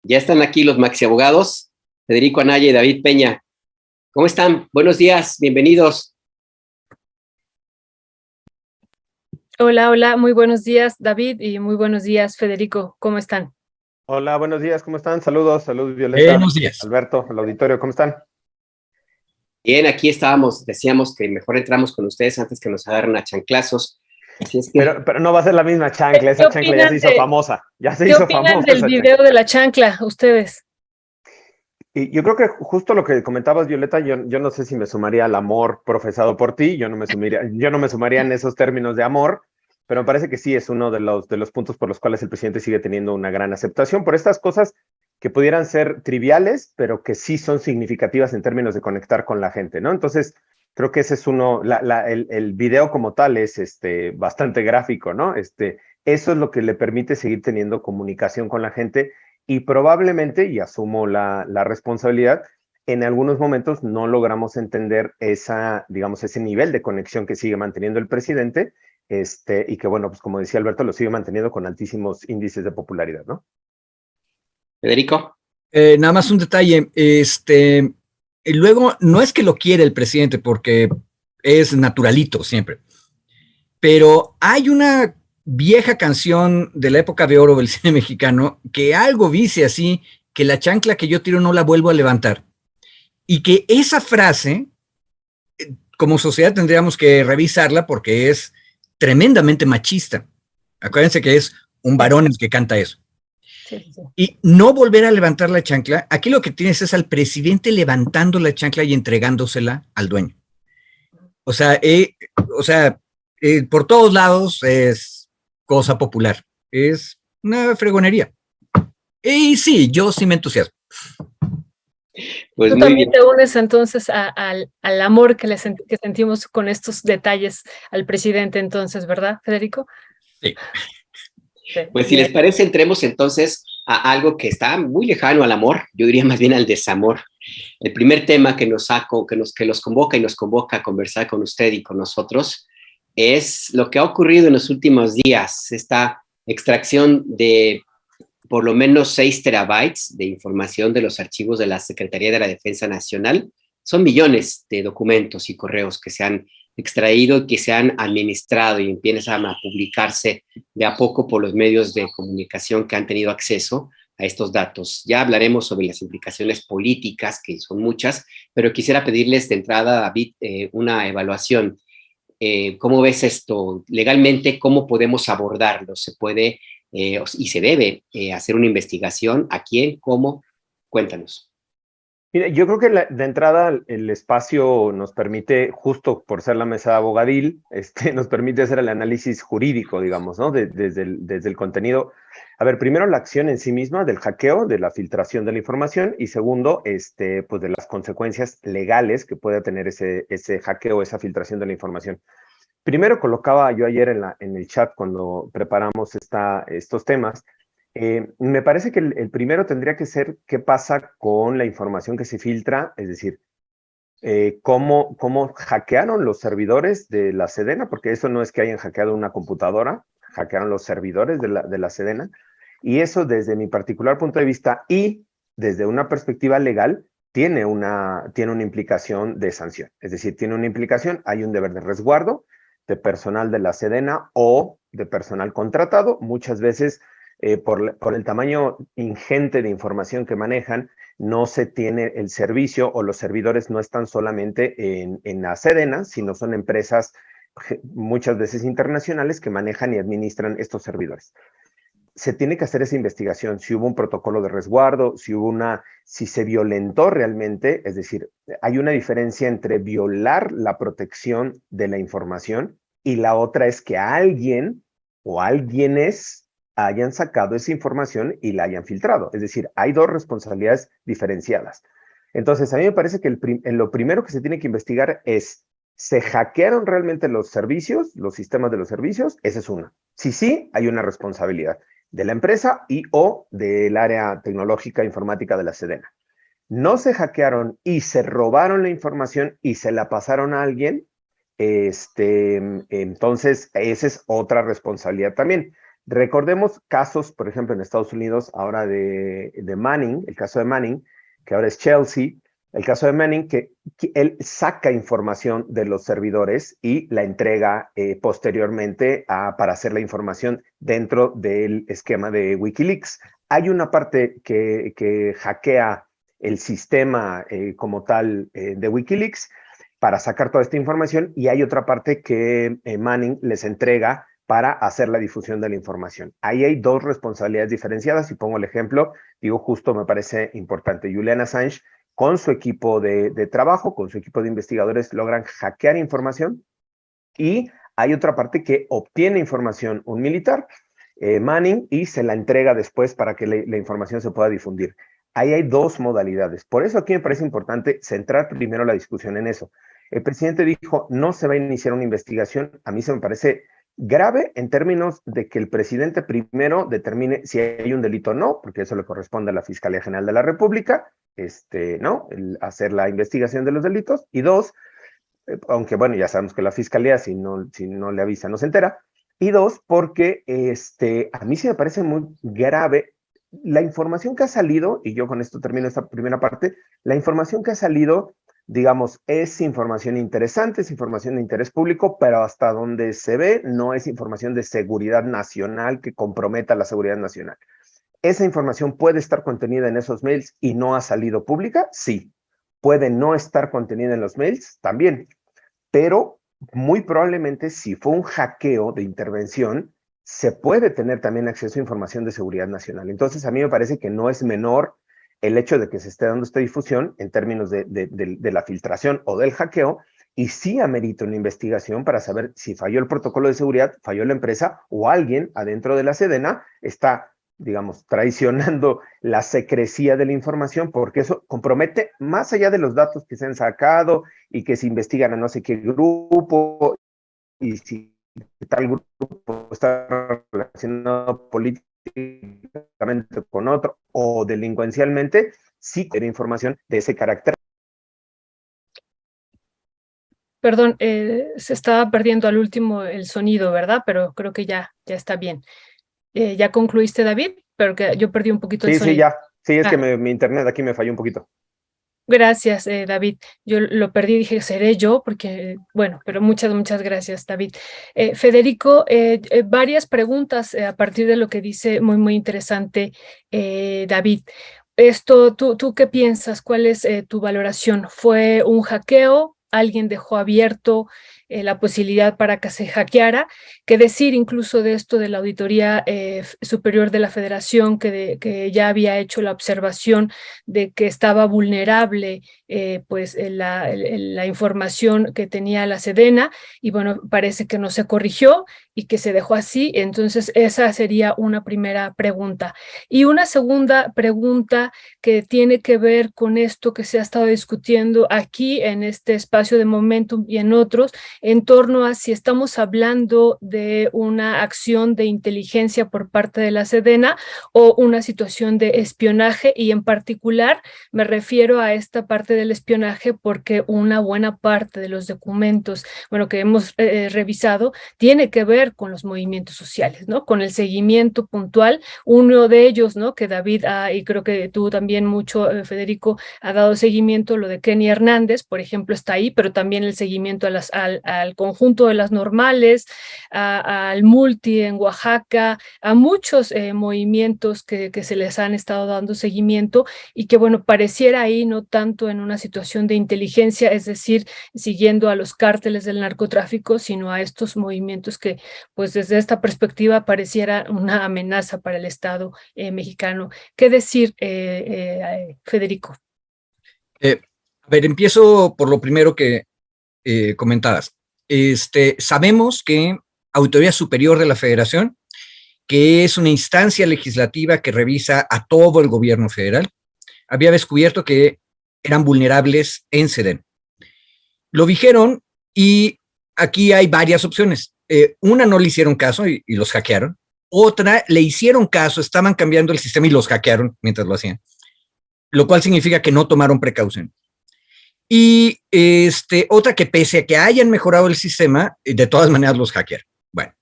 Ya están aquí los maxi abogados, Federico Anaya y David Peña. ¿Cómo están? Buenos días, bienvenidos. Hola, hola, muy buenos días, David, y muy buenos días, Federico. ¿Cómo están? Hola, buenos días, ¿cómo están? Saludos, Violeta. Buenos días. Alberto, el auditorio, ¿cómo están? Bien, aquí estábamos, decíamos que mejor entramos con ustedes antes que nos agarren a chanclazos. Así es que... Pero no va a ser la misma chancla, esa chancla ya se hizo famosa. ¿Qué opinan del video de la chancla, ustedes? Y yo creo que justo lo que comentabas, Violeta, yo no sé si me sumaría al amor profesado por ti, yo no me sumaría en esos términos de amor, pero me parece que sí es uno de los puntos por los cuales el presidente sigue teniendo una gran aceptación por estas cosas que pudieran ser triviales, pero que sí son significativas en términos de conectar con la gente, ¿no? Entonces, creo que ese es uno, el video como tal es bastante gráfico, ¿no? Eso es lo que le permite seguir teniendo comunicación con la gente y probablemente, y asumo la responsabilidad, en algunos momentos no logramos entender ese nivel de conexión que sigue manteniendo el presidente, y que, bueno, pues como decía Alberto, lo sigue manteniendo con altísimos índices de popularidad, ¿no? Federico. Nada más un detalle, luego no es que lo quiera el presidente porque es naturalito siempre, pero hay una vieja canción de la época de oro del cine mexicano que algo dice así, que la chancla que yo tiro no la vuelvo a levantar, y que esa frase, como sociedad tendríamos que revisarla porque es tremendamente machista. Acuérdense que es un varón el que canta eso. Sí. Y no volver a levantar la chancla, aquí lo que tienes es al presidente levantando la chancla y entregándosela al dueño. O sea, por todos lados es cosa popular, es una fregonería. Y sí, yo sí me entusiasmo. Pues tú también te unes entonces al amor que sentimos con estos detalles al presidente entonces, ¿verdad, Federico? Sí. Pues si les parece, entremos entonces a algo que está muy lejano al amor, yo diría más bien al desamor. El primer tema que los convoca y nos convoca a conversar con usted y con nosotros es lo que ha ocurrido en los últimos días, esta extracción de por lo menos 6 terabytes de información de los archivos de la Secretaría de la Defensa Nacional. Son millones de documentos y correos que se han extraído y que se han administrado y empiezan a publicarse de a poco por los medios de comunicación que han tenido acceso a estos datos. Ya hablaremos sobre las implicaciones políticas, que son muchas, pero quisiera pedirles de entrada, David, una evaluación. ¿Cómo ves esto? Legalmente, ¿cómo podemos abordarlo? ¿Se puede y se debe hacer una investigación? ¿A quién? ¿Cómo? Cuéntanos. Mira, yo creo que de entrada el espacio nos permite, justo por ser la mesa abogadil, nos permite hacer el análisis jurídico, digamos, ¿no? Desde el contenido. A ver, primero la acción en sí misma del hackeo, de la filtración de la información, y segundo, pues de las consecuencias legales que pueda tener ese hackeo, esa filtración de la información. Primero colocaba yo ayer en el chat cuando preparamos estos temas. Me parece que el primero tendría que ser qué pasa con la información que se filtra, es decir, cómo hackearon los servidores de la Sedena, porque eso no es que hayan hackeado una computadora, hackearon los servidores de la Sedena, y eso desde mi particular punto de vista y desde una perspectiva legal tiene una implicación de sanción, es decir, tiene una implicación, hay un deber de resguardo de personal de la Sedena o de personal contratado, muchas veces por el tamaño ingente de información que manejan, no se tiene el servicio o los servidores no están solamente en la Sedena, sino son empresas muchas veces internacionales que manejan y administran estos servidores. Se tiene que hacer esa investigación, si hubo un protocolo de resguardo, si se violentó realmente, es decir, hay una diferencia entre violar la protección de la información y la otra es que alguien o alguienes hayan sacado esa información y la hayan filtrado. Es decir, hay dos responsabilidades diferenciadas. Entonces, a mí me parece que lo primero que se tiene que investigar es, ¿se hackearon realmente los servicios, los sistemas de los servicios? Esa es una. Si sí, hay una responsabilidad de la empresa y o del área tecnológica informática de la Sedena. No se hackearon y se robaron la información y se la pasaron a alguien, entonces esa es otra responsabilidad también. Recordemos casos, por ejemplo, en Estados Unidos, ahora de Manning, el caso de Manning, que ahora es Chelsea, el caso de Manning, que él saca información de los servidores y la entrega posteriormente para hacer la información dentro del esquema de Wikileaks. Hay una parte que hackea el sistema como tal de Wikileaks para sacar toda esta información, y hay otra parte que Manning les entrega para hacer la difusión de la información. Ahí hay dos responsabilidades diferenciadas, y pongo el ejemplo, digo, justo me parece importante. Julian Assange, con su equipo de trabajo, con su equipo de investigadores, logran hackear información, y hay otra parte que obtiene información un militar, Manning, y se la entrega después para que la información se pueda difundir. Ahí hay dos modalidades. Por eso aquí me parece importante centrar primero la discusión en eso. El presidente dijo, no se va a iniciar una investigación. A mí se me parece grave en términos de que el presidente primero determine si hay un delito o no, porque eso le corresponde a la Fiscalía General de la República, ¿no? Hacer la investigación de los delitos. Y dos, aunque bueno, ya sabemos que la Fiscalía, si no le avisa, no se entera. Y dos, porque a mí sí me parece muy grave la información que ha salido, y yo con esto termino esta primera parte, la información que ha salido, digamos, es información interesante, es información de interés público, pero hasta donde se ve no es información de seguridad nacional que comprometa la seguridad nacional. ¿Esa información puede estar contenida en esos mails y no ha salido pública? Sí. ¿Puede no estar contenida en los mails? También. Pero muy probablemente si fue un hackeo de intervención, se puede tener también acceso a información de seguridad nacional. Entonces, a mí me parece que no es menor el hecho de que se esté dando esta difusión en términos de la filtración o del hackeo, y sí amerita una investigación para saber si falló el protocolo de seguridad, falló la empresa, o alguien adentro de la Sedena está, digamos, traicionando la secrecía de la información, porque eso compromete, más allá de los datos que se han sacado y que se investigan a no sé qué grupo, y si tal grupo está relacionado políticamente con otro o delincuencialmente, sí tiene información de ese carácter. Perdón, se estaba perdiendo al último el sonido, ¿verdad? Pero creo que ya está bien. ¿Ya concluiste, David? Pero que yo perdí un poquito el sonido. Sí, ya. Sí, es que mi internet aquí me falló un poquito. Gracias, David. Yo lo perdí, dije, seré yo, porque, bueno, pero muchas gracias, David. Federico, varias preguntas a partir de lo que dice, muy interesante, David. ¿Tú qué piensas? ¿Cuál es tu valoración? ¿Fue un hackeo? ¿Alguien dejó abierto la posibilidad para que se hackeara? ¿Qué decir incluso de esto de la Auditoría Superior de la Federación, que ya había hecho la observación de que estaba vulnerable la información que tenía la Sedena, y bueno, parece que no se corrigió y que se dejó así? Entonces esa sería una primera pregunta. Y una segunda pregunta que tiene que ver con esto que se ha estado discutiendo aquí en este espacio de Momentum y en otros, en torno a si estamos hablando de una acción de inteligencia por parte de la Sedena o una situación de espionaje, y en particular me refiero a esta parte del espionaje porque una buena parte de los documentos, bueno, que hemos revisado, tiene que ver con los movimientos sociales, ¿no? Con el seguimiento puntual. Uno de ellos, ¿no? Que David y creo que tú también mucho, Federico, ha dado seguimiento, lo de Kenny Hernández, por ejemplo, está ahí, pero también el seguimiento al conjunto de las normales, al multi en Oaxaca, a muchos movimientos que se les han estado dando seguimiento, y que, bueno, pareciera ahí no tanto en una situación de inteligencia, es decir, siguiendo a los cárteles del narcotráfico, sino a estos movimientos que, pues desde esta perspectiva, pareciera una amenaza para el Estado mexicano. ¿Qué decir, Federico? A ver, empiezo por lo primero que comentabas. Sabemos que Auditoría Superior de la Federación, que es una instancia legislativa que revisa a todo el gobierno federal, había descubierto que eran vulnerables en Sedena. Lo dijeron, y aquí hay varias opciones. Una, no le hicieron caso y los hackearon. Otra, le hicieron caso, estaban cambiando el sistema y los hackearon mientras lo hacían, lo cual significa que no tomaron precaución. Y otra, que pese a que hayan mejorado el sistema, de todas maneras los hackearon. Bueno,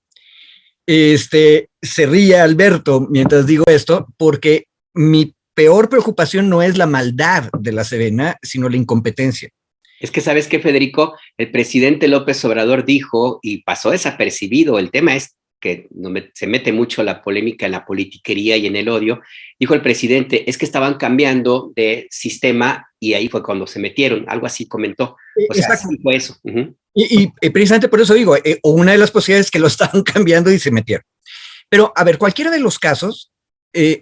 Se ríe Alberto mientras digo esto, porque mi peor preocupación no es la maldad de la Sedena, sino la incompetencia. Es que, ¿sabes qué, Federico? El presidente López Obrador dijo, y pasó desapercibido, el tema es que se mete mucho la polémica en la politiquería y en el odio, dijo el presidente, es que estaban cambiando de sistema y ahí fue cuando se metieron, algo así comentó. O sea, sí fue eso. Y precisamente por eso digo, una de las posibilidades es que lo estaban cambiando y se metieron. Pero, a ver, cualquiera de los casos,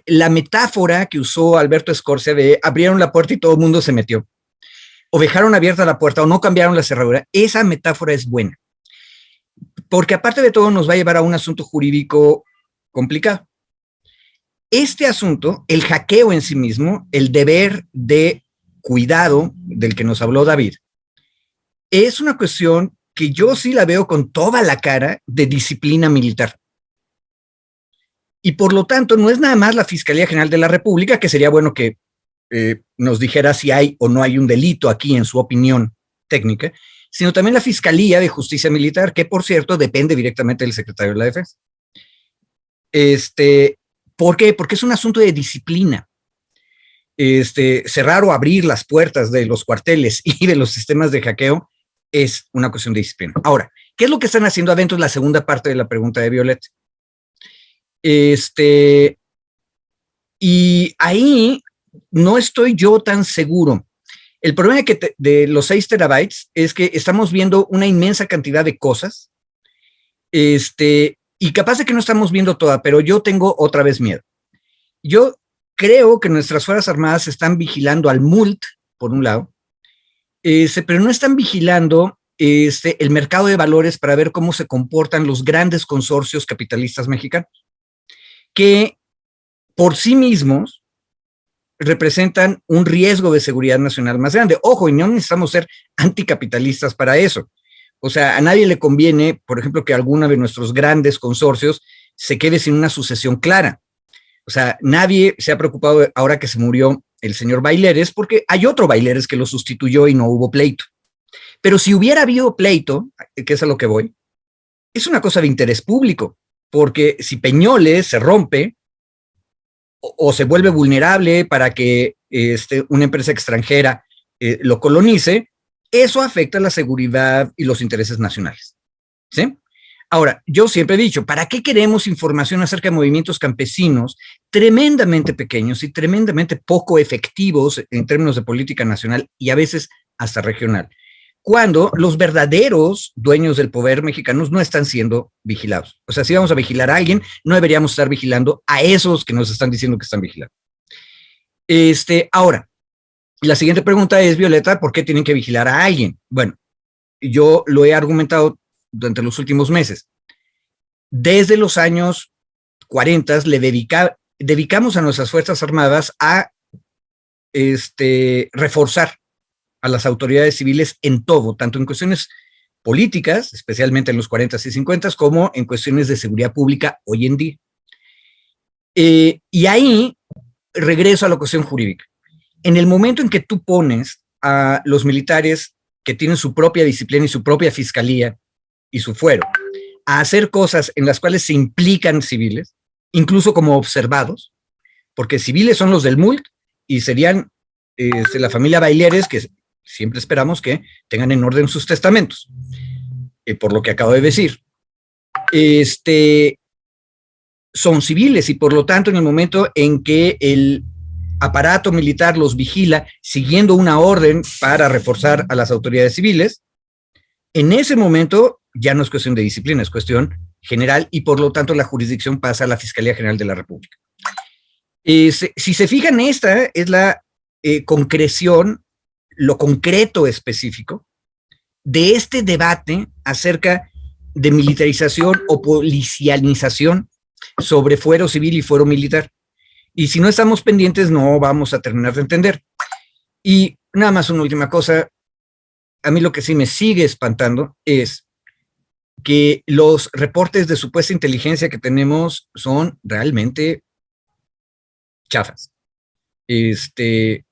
la metáfora que usó Alberto Escorcia de abrieron la puerta y todo el mundo se metió, o dejaron abierta la puerta o no cambiaron la cerradura, esa metáfora es buena. Porque aparte de todo nos va a llevar a un asunto jurídico complicado. Este asunto, el hackeo en sí mismo, el deber de cuidado del que nos habló David, es una cuestión que yo sí la veo con toda la cara de disciplina militar. Y por lo tanto, no es nada más la Fiscalía General de la República, que sería bueno que nos dijera si hay o no hay un delito aquí en su opinión técnica, sino también la Fiscalía de Justicia Militar, que por cierto depende directamente del secretario de la Defensa. ¿Por qué? Porque es un asunto de disciplina. Cerrar o abrir las puertas de los cuarteles y de los sistemas de hackeo es una cuestión de disciplina. Ahora, ¿qué es lo que están haciendo adentro? Es la segunda parte de la pregunta de Violeta. Y ahí no estoy yo tan seguro. El problema de los 6 terabytes es que estamos viendo una inmensa cantidad de cosas, y capaz de que no estamos viendo toda, pero yo tengo otra vez miedo. Yo creo que nuestras Fuerzas Armadas están vigilando al MULT, por un lado, pero no están vigilando el mercado de valores para ver cómo se comportan los grandes consorcios capitalistas mexicanos, que por sí mismos representan un riesgo de seguridad nacional más grande. Ojo, y no necesitamos ser anticapitalistas para eso. O sea, a nadie le conviene, por ejemplo, que alguno de nuestros grandes consorcios se quede sin una sucesión clara. O sea, nadie se ha preocupado ahora que se murió el señor Baileres, porque hay otro Baileres que lo sustituyó y no hubo pleito. Pero si hubiera habido pleito, que es a lo que voy, es una cosa de interés público, porque si Peñoles se rompe, o se vuelve vulnerable para que una empresa extranjera lo colonice, eso afecta la seguridad y los intereses nacionales. ¿Sí? Ahora, yo siempre he dicho, ¿para qué queremos información acerca de movimientos campesinos tremendamente pequeños y tremendamente poco efectivos en términos de política nacional y a veces hasta regional? Cuando los verdaderos dueños del poder mexicanos no están siendo vigilados. O sea, si vamos a vigilar a alguien, no deberíamos estar vigilando a esos que nos están diciendo que están vigilando. Ahora, la siguiente pregunta es, Violeta, ¿por qué tienen que vigilar a alguien? Bueno, yo lo he argumentado durante los últimos meses. Desde los años 40 le dedicamos a nuestras Fuerzas Armadas a reforzar a las autoridades civiles en todo, tanto en cuestiones políticas, especialmente en los 40s y 50s, como en cuestiones de seguridad pública hoy en día. Y ahí regreso a la cuestión jurídica. En el momento en que tú pones a los militares que tienen su propia disciplina y su propia fiscalía y su fuero a hacer cosas en las cuales se implican civiles, incluso como observados, porque civiles son los del MULT y serían la familia Baileres, que siempre esperamos que tengan en orden sus testamentos, por lo que acabo de decir. Son civiles y por lo tanto en el momento en que el aparato militar los vigila siguiendo una orden para reforzar a las autoridades civiles, en ese momento ya no es cuestión de disciplina, es cuestión general y por lo tanto la jurisdicción pasa a la Fiscalía General de la República. Si se fijan, esta es la concreción, lo concreto específico de este debate acerca de militarización o policialización sobre fuero civil y fuero militar. Y si no estamos pendientes, no vamos a terminar de entender. Y nada más una última cosa, a mí lo que sí me sigue espantando es que los reportes de supuesta inteligencia que tenemos son realmente chafas.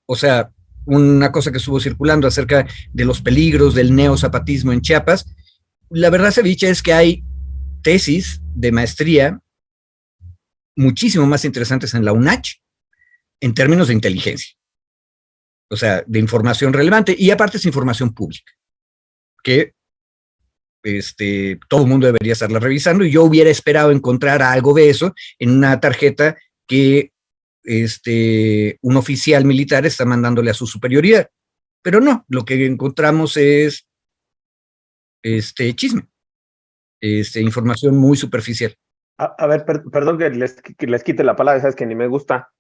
O sea, una cosa que estuvo circulando acerca de los peligros del neozapatismo en Chiapas, la verdad, ceviche, es que hay tesis de maestría muchísimo más interesantes en la UNACH en términos de inteligencia, o sea, de información relevante, y aparte es información pública, que todo el mundo debería estarla revisando, y yo hubiera esperado encontrar algo de eso en una tarjeta que un oficial militar está mandándole a su superioridad. Pero no, lo que encontramos es chisme, información muy superficial. A ver, perdón que les quite la palabra, sabes que ni me gusta.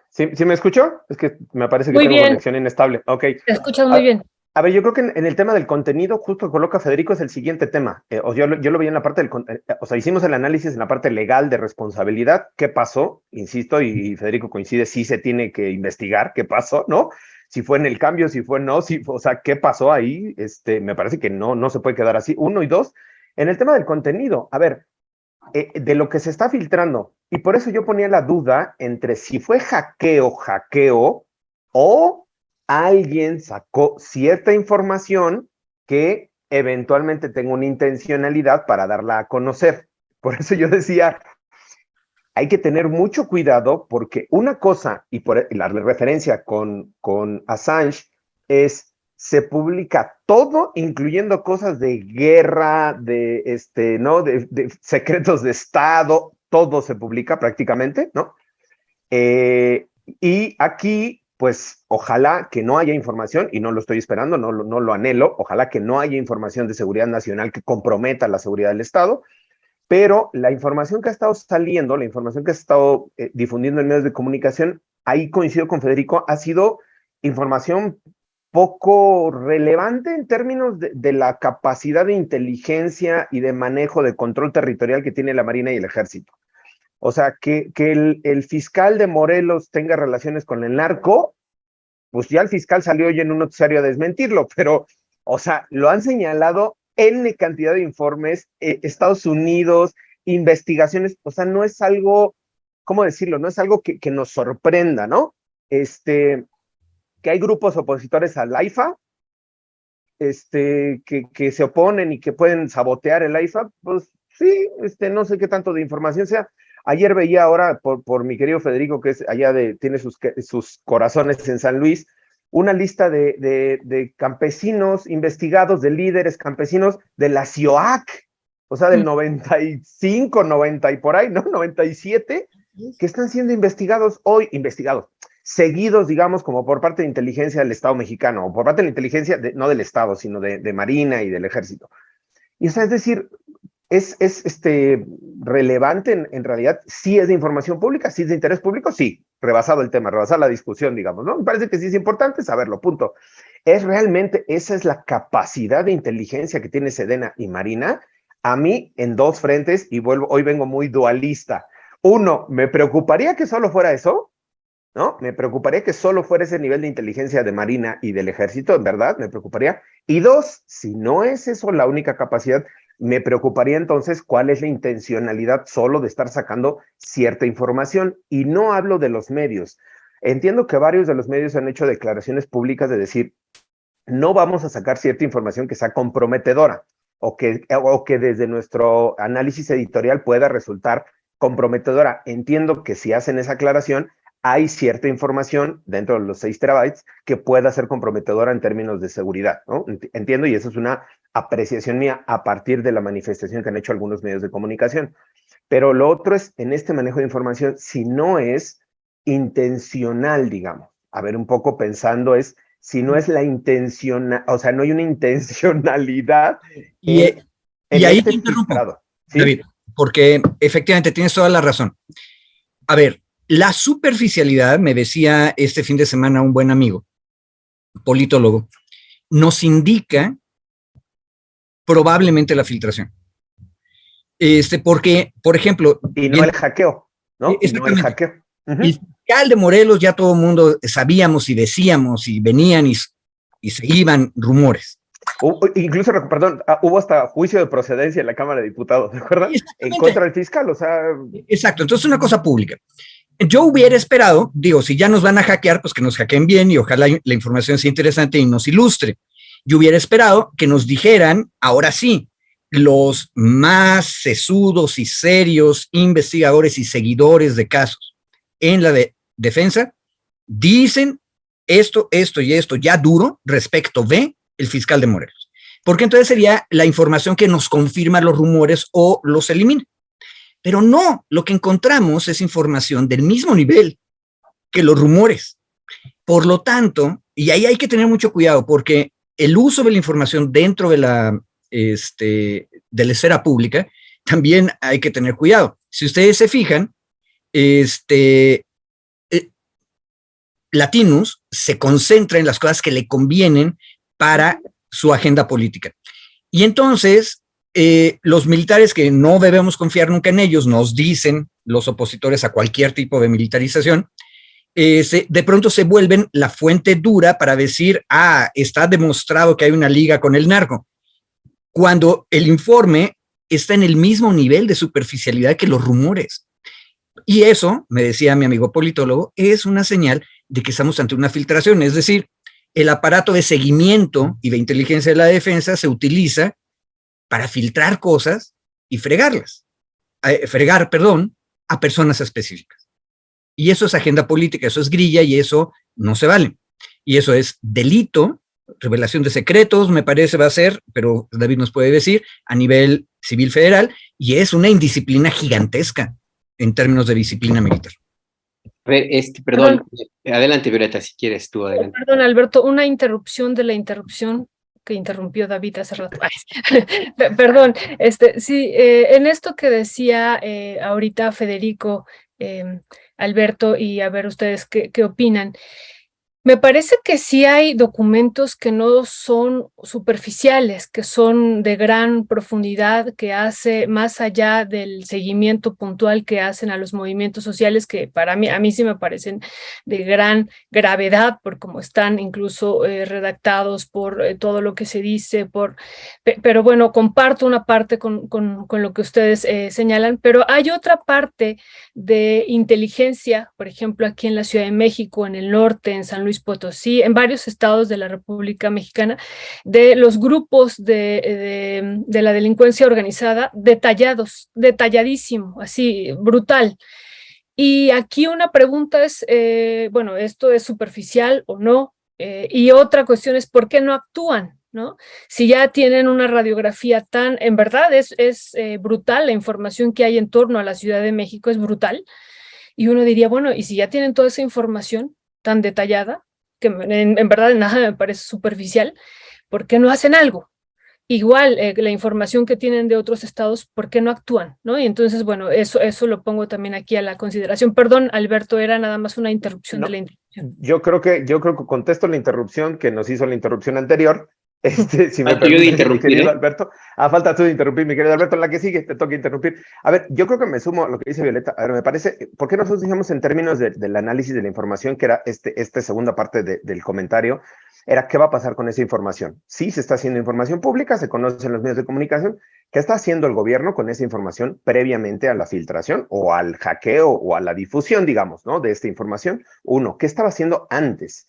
¿Sí me escucho? Es que me parece que muy tengo bien. Conexión inestable. Ok. Te escuchas muy bien. A ver, yo creo que en el tema del contenido, justo coloca Federico, es el siguiente tema. Yo lo vi en la parte del... o sea, hicimos el análisis en la parte legal de responsabilidad. ¿Qué pasó? Insisto, y Federico coincide, sí se tiene que investigar qué pasó, ¿no? Si fue en el cambio, si fue no, o sea, ¿qué pasó ahí? Me parece que no se puede quedar así. Uno, y dos, en el tema del contenido, a ver, de lo que se está filtrando, y por eso yo ponía la duda entre si fue hackeo, o alguien sacó cierta información que eventualmente tenga una intencionalidad para darla a conocer. Por eso yo decía, hay que tener mucho cuidado, porque una cosa, y por la referencia con Assange, es se publica todo, incluyendo cosas de guerra, ¿no? De secretos de Estado, todo se publica prácticamente, ¿no? Y aquí, pues, ojalá que no haya información, y no lo estoy esperando, no lo anhelo, ojalá que no haya información de seguridad nacional que comprometa la seguridad del Estado, pero la información que ha estado saliendo, la información que ha estado difundiendo en medios de comunicación, ahí coincido con Federico, ha sido información poco relevante en términos de la capacidad de inteligencia y de manejo de control territorial que tiene la Marina y el Ejército. O sea, que el fiscal de Morelos tenga relaciones con el narco, pues ya el fiscal salió hoy en un noticiario a desmentirlo, pero, o sea, lo han señalado N cantidad de informes, Estados Unidos, investigaciones, o sea, no es algo, ¿cómo decirlo? No es algo que nos sorprenda, ¿no? Que hay grupos opositores al AIFA, que se oponen y que pueden sabotear el AIFA, pues sí, no sé qué tanto de información sea. Ayer veía ahora, por mi querido Federico, que es allá tiene sus corazones en San Luis, una lista de campesinos investigados, de líderes campesinos de la CIOAC, o sea, del 95, 90 y por ahí, ¿no? 97, que están siendo seguidos, digamos, como por parte de inteligencia del Estado mexicano, o por parte de la inteligencia, no del Estado, sino de Marina y del Ejército. Y o sea, es decir, es relevante en realidad, sí es de información pública, sí es de interés público, sí, rebasado el tema, rebasado la discusión, digamos, ¿no? Me parece que sí es importante saberlo, punto. Es realmente, esa es la capacidad de inteligencia que tiene Sedena y Marina, a mí en dos frentes, y hoy vengo muy dualista. Uno, me preocuparía que solo fuera eso, ¿no? Me preocuparía que solo fuera ese nivel de inteligencia de Marina y del Ejército, en verdad, me preocuparía. Y dos, si no es eso la única capacidad, me preocuparía entonces cuál es la intencionalidad solo de estar sacando cierta información. Y no hablo de los medios. Entiendo que varios de los medios han hecho declaraciones públicas de decir, no vamos a sacar cierta información que sea comprometedora o que desde nuestro análisis editorial pueda resultar comprometedora. Entiendo que si hacen esa aclaración, hay cierta información dentro de los 6 terabytes que pueda ser comprometedora en términos de seguridad, ¿no? Entiendo, y eso es una apreciación mía a partir de la manifestación que han hecho algunos medios de comunicación. Pero lo otro es, en este manejo de información, si no es intencional, digamos, a ver, un poco pensando si no es la intención, o sea, no hay una intencionalidad y ahí te interrumpo, ¿sí? David, porque efectivamente tienes toda la razón. A ver, la superficialidad, me decía este fin de semana un buen amigo, politólogo, nos indica probablemente la filtración. Porque, por ejemplo... Y no el hackeo, ¿no? Y no el hackeo. El fiscal de Morelos ya todo el mundo sabíamos y decíamos y venían y se iban rumores. Incluso, perdón, hubo hasta juicio de procedencia en la Cámara de Diputados, ¿de acuerdo? En contra del fiscal, o sea... Exacto, entonces una cosa pública. Yo hubiera esperado, digo, si ya nos van a hackear, pues que nos hackeen bien y ojalá la información sea interesante y nos ilustre. Yo hubiera esperado que nos dijeran, ahora sí, los más sesudos y serios investigadores y seguidores de casos en la defensa dicen esto y esto ya duro respecto de el fiscal de Morelos. Porque entonces sería la información que nos confirma los rumores o los elimina. Pero no, lo que encontramos es información del mismo nivel que los rumores. Por lo tanto, y ahí hay que tener mucho cuidado, porque el uso de la información dentro de la esfera pública, también hay que tener cuidado. Si ustedes se fijan, Latinus se concentra en las cosas que le convienen para su agenda política. Y entonces, los militares, que no debemos confiar nunca en ellos, nos dicen los opositores a cualquier tipo de militarización, de pronto se vuelven la fuente dura para decir, está demostrado que hay una liga con el narco, cuando el informe está en el mismo nivel de superficialidad que los rumores. Y eso, me decía mi amigo politólogo, es una señal de que estamos ante una filtración, es decir, el aparato de seguimiento y de inteligencia de la defensa se utiliza para filtrar cosas y fregar a personas específicas. Y eso es agenda política, eso es grilla y eso no se vale. Y eso es delito, revelación de secretos, me parece va a ser, pero David nos puede decir, a nivel civil federal, y es una indisciplina gigantesca en términos de disciplina militar. A ver, perdón, adelante Violeta, si quieres tú, adelante. Perdón, Alberto, una interrupción de la interrupción que interrumpió David hace rato. Perdón, sí, en esto que decía ahorita Federico, Alberto, y a ver ustedes qué opinan. Me parece que sí hay documentos que no son superficiales, que son de gran profundidad, que hace más allá del seguimiento puntual que hacen a los movimientos sociales, que a mí sí me parecen de gran gravedad por cómo están incluso redactados, por todo lo que se dice, pero bueno, comparto una parte con lo que ustedes señalan, pero hay otra parte de inteligencia, por ejemplo, aquí en la Ciudad de México, en el norte, en San Luis Potosí, en varios estados de la República Mexicana, de los grupos de la delincuencia organizada detalladísimo, así, brutal. Y aquí una pregunta es, bueno, ¿esto es superficial o no? Y otra cuestión es, ¿por qué no actúan? ¿No? Si ya tienen una radiografía en verdad es brutal, la información que hay en torno a la Ciudad de México es brutal, y uno diría, bueno, y si ya tienen toda esa información tan detallada, que en verdad nada me parece superficial, ¿por qué no hacen algo? Igual, la información que tienen de otros estados, ¿por qué no actúan? ¿No? Y entonces, bueno, eso lo pongo también aquí a la consideración. Perdón, Alberto, era nada más una interrupción de la interrupción. Yo creo que contesto la interrupción que nos hizo la interrupción anterior. Si me permites, mi querido Alberto. Falta tú de interrumpir, mi querido Alberto. En la que sigue te toca interrumpir. A ver, yo creo que me sumo a lo que dice Violeta. A ver, me parece, ¿por qué nosotros dijimos en términos del análisis de la información, que era esta segunda parte del comentario, era qué va a pasar con esa información? Sí, se está haciendo información pública, se conocen los medios de comunicación. ¿Qué está haciendo el gobierno con esa información previamente a la filtración o al hackeo o a la difusión, digamos, ¿no? De esta información. Uno, ¿qué estaba haciendo antes?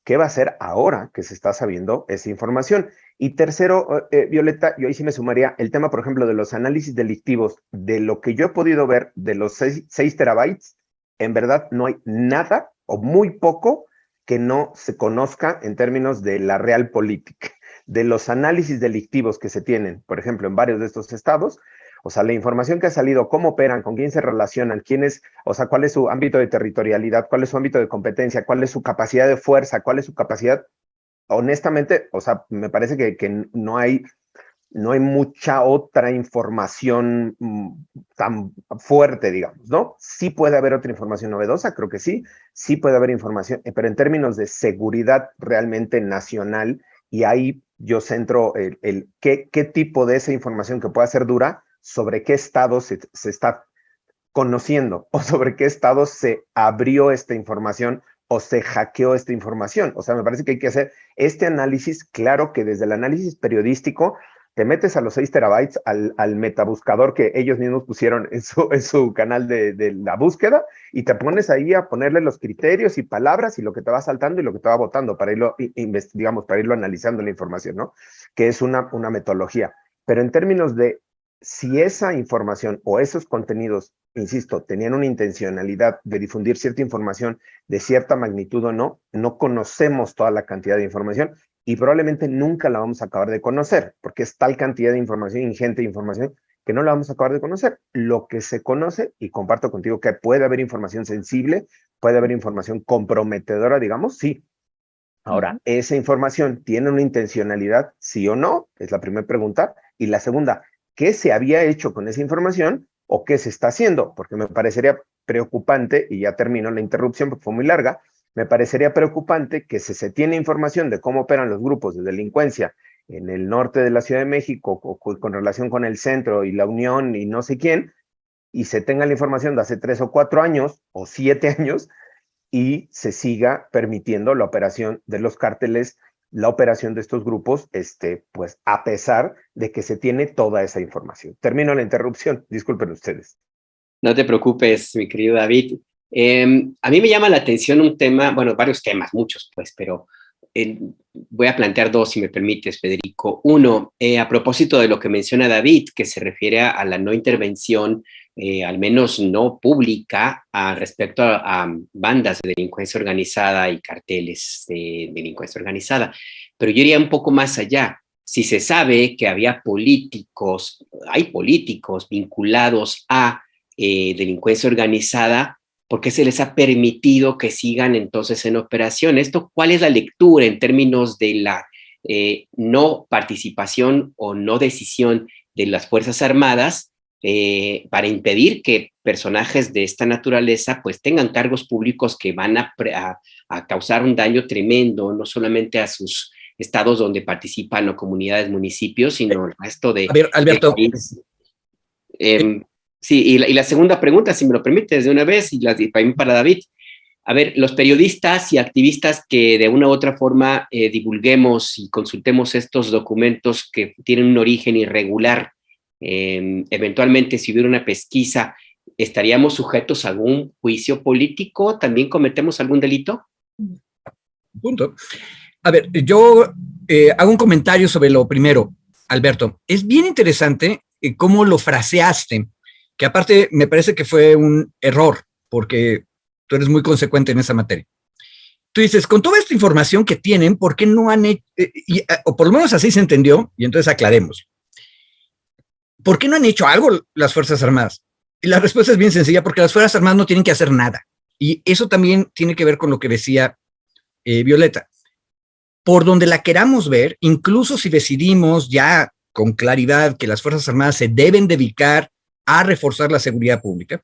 ¿Qué va a hacer ahora que se está sabiendo esa información? Y tercero, Violeta, yo ahí sí me sumaría el tema, por ejemplo, de los análisis delictivos, de lo que yo he podido ver de los 6 terabytes, en verdad no hay nada o muy poco que no se conozca en términos de la realpolitik, de los análisis delictivos que se tienen, por ejemplo, en varios de estos estados. O sea, la información que ha salido, cómo operan, con quién se relacionan, cuál es su ámbito de territorialidad, cuál es su ámbito de competencia, cuál es su capacidad de fuerza, cuál es su capacidad, honestamente, o sea, me parece que no hay mucha otra información tan fuerte, digamos, ¿no? Sí puede haber otra información novedosa, creo que sí puede haber información, pero en términos de seguridad realmente nacional, y ahí yo centro qué tipo de esa información que pueda ser dura, sobre qué estado se está conociendo o sobre qué estado se abrió esta información o se hackeó esta información. O sea, me parece que hay que hacer este análisis. Claro que desde el análisis periodístico te metes a los 6 terabytes al metabuscador que ellos mismos pusieron en su canal de la búsqueda, y te pones ahí a ponerle los criterios y palabras y lo que te va saltando y lo que te va botando para irlo, digamos, para irlo analizando la información, ¿no? Que es una metodología. pero en términos de si esa información o esos contenidos, insisto, tenían una intencionalidad de difundir cierta información de cierta magnitud o no, no conocemos toda la cantidad de información y probablemente nunca la vamos a acabar de conocer, porque es tal cantidad de información, ingente de información, que no la vamos a acabar de conocer. Lo que se conoce, y comparto contigo que puede haber información sensible, puede haber información comprometedora, digamos, sí. Ahora, ¿esa información tiene una intencionalidad, sí o no? Es la primera pregunta. Y la segunda, ¿qué se había hecho con esa información o qué se está haciendo? Porque me parecería preocupante, y ya termino la interrupción porque fue muy larga, me parecería preocupante que si se tiene información de cómo operan los grupos de delincuencia en el norte de la Ciudad de México, con relación con el centro y la Unión y no sé quién, y se tenga la información de hace 3 o 4 años o 7 años, y se siga permitiendo la operación de los cárteles, la operación de estos grupos, pues a pesar de que se tiene toda esa información. Termino la interrupción, disculpen ustedes. No te preocupes, mi querido David. A mí me llama la atención un tema, bueno, varios temas, muchos pues, pero voy a plantear dos, si me permites, Federico. Uno, a propósito de lo que menciona David, que se refiere a la no intervención, al menos no pública, respecto a bandas de delincuencia organizada y carteles de delincuencia organizada. Pero yo iría un poco más allá. Si se sabe que había hay políticos vinculados a delincuencia organizada, ¿por qué se les ha permitido que sigan entonces en operación? ¿Cuál es la lectura en términos de la no participación o no decisión de las Fuerzas Armadas para impedir que personajes de esta naturaleza pues tengan cargos públicos que van a causar un daño tremendo, no solamente a sus estados donde participan o comunidades, municipios, sino el resto de... A ver, Alberto. Sí, y la segunda pregunta, si me lo permites de una vez, y para David. A ver, los periodistas y activistas que de una u otra forma divulguemos y consultemos estos documentos que tienen un origen irregular, eventualmente si hubiera una pesquisa, ¿estaríamos sujetos a algún juicio político? ¿También cometemos algún delito? Punto. A ver, yo hago un comentario sobre lo primero, Alberto. Es bien interesante cómo lo fraseaste, que aparte me parece que fue un error, porque tú eres muy consecuente en esa materia. Tú dices, con toda esta información que tienen, ¿por qué no han hecho, o por lo menos así se entendió, y entonces aclaremos, ¿por qué no han hecho algo las Fuerzas Armadas? Y la respuesta es bien sencilla, porque las Fuerzas Armadas no tienen que hacer nada. Y eso también tiene que ver con lo que decía Violeta. Por donde la queramos ver, incluso si decidimos ya con claridad que las Fuerzas Armadas se deben dedicar a reforzar la seguridad pública,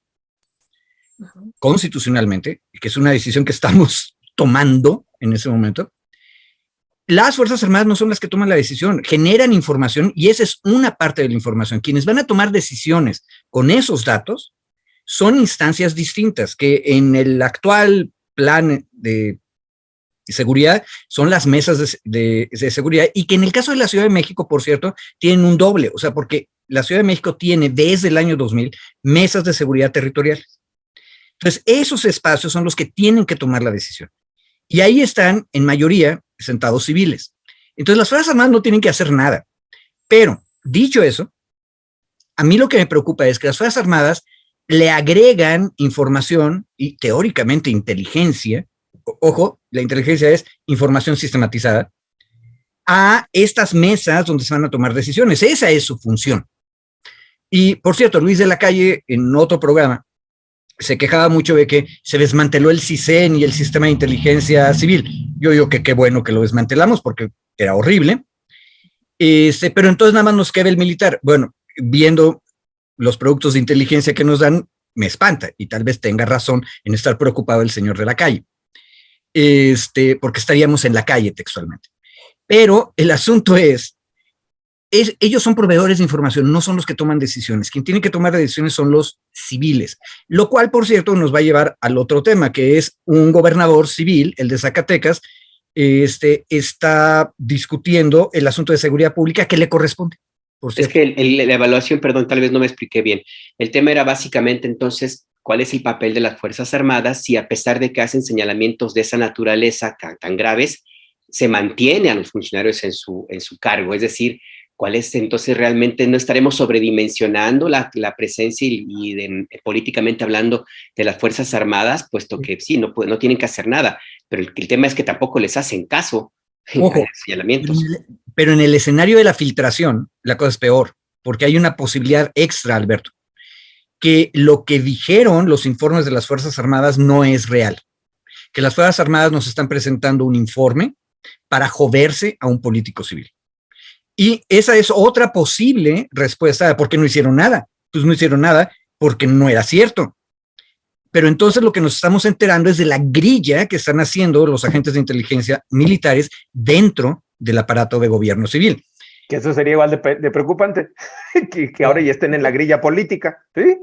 constitucionalmente, que es una decisión que estamos tomando en ese momento, las Fuerzas Armadas no son las que toman la decisión, generan información y esa es una parte de la información. Quienes van a tomar decisiones con esos datos son instancias distintas que en el actual plan de seguridad son las mesas de seguridad y que en el caso de la Ciudad de México, por cierto, tienen un doble, o sea, porque la Ciudad de México tiene desde el año 2000 mesas de seguridad territoriales. Entonces, esos espacios son los que tienen que tomar la decisión. Y ahí están, en mayoría, sentados civiles. Entonces, las Fuerzas Armadas no tienen que hacer nada. Pero, dicho eso, a mí lo que me preocupa es que las Fuerzas Armadas le agregan información y teóricamente inteligencia, ojo, la inteligencia es información sistematizada, a estas mesas donde se van a tomar decisiones. Esa es su función. Y, por cierto, Luis de la Calle, en otro programa, se quejaba mucho de que se desmanteló el CISEN y el Sistema de Inteligencia Civil. Yo digo que qué bueno que lo desmantelamos porque era horrible. Pero entonces nada más nos queda el militar. Bueno, viendo los productos de inteligencia que nos dan, me espanta y tal vez tenga razón en estar preocupado el señor de la Calle. Porque estaríamos en la calle textualmente. Pero el asunto es ellos son proveedores de información, no son los que toman decisiones. Quien tiene que tomar decisiones son los civiles, lo cual, por cierto, nos va a llevar al otro tema, que es un gobernador civil, el de Zacatecas, está discutiendo el asunto de seguridad pública que le corresponde. Por cierto. Es que la evaluación, perdón, tal vez no me expliqué bien. El tema era básicamente entonces, ¿cuál es el papel de las Fuerzas Armadas si a pesar de que hacen señalamientos de esa naturaleza tan graves, se mantiene a los funcionarios en su cargo? Es decir, ¿Cuál es entonces realmente? ¿No estaremos sobredimensionando la presencia políticamente hablando de las Fuerzas Armadas? Puesto que sí, no tienen que hacer nada, pero el tema es que tampoco les hacen caso Ojo, a señalamientos. pero en el escenario de la filtración, la cosa es peor, porque hay una posibilidad extra, Alberto, que lo que dijeron los informes de las Fuerzas Armadas no es real, que las Fuerzas Armadas nos están presentando un informe para joderse a un político civil. Y esa es otra posible respuesta. ¿Por qué no hicieron nada? Pues no hicieron nada porque no era cierto. Pero entonces lo que nos estamos enterando es de la grilla que están haciendo los agentes de inteligencia militares dentro del aparato de gobierno civil. Que eso sería igual de preocupante, que ahora ya estén en la grilla política, ¿sí?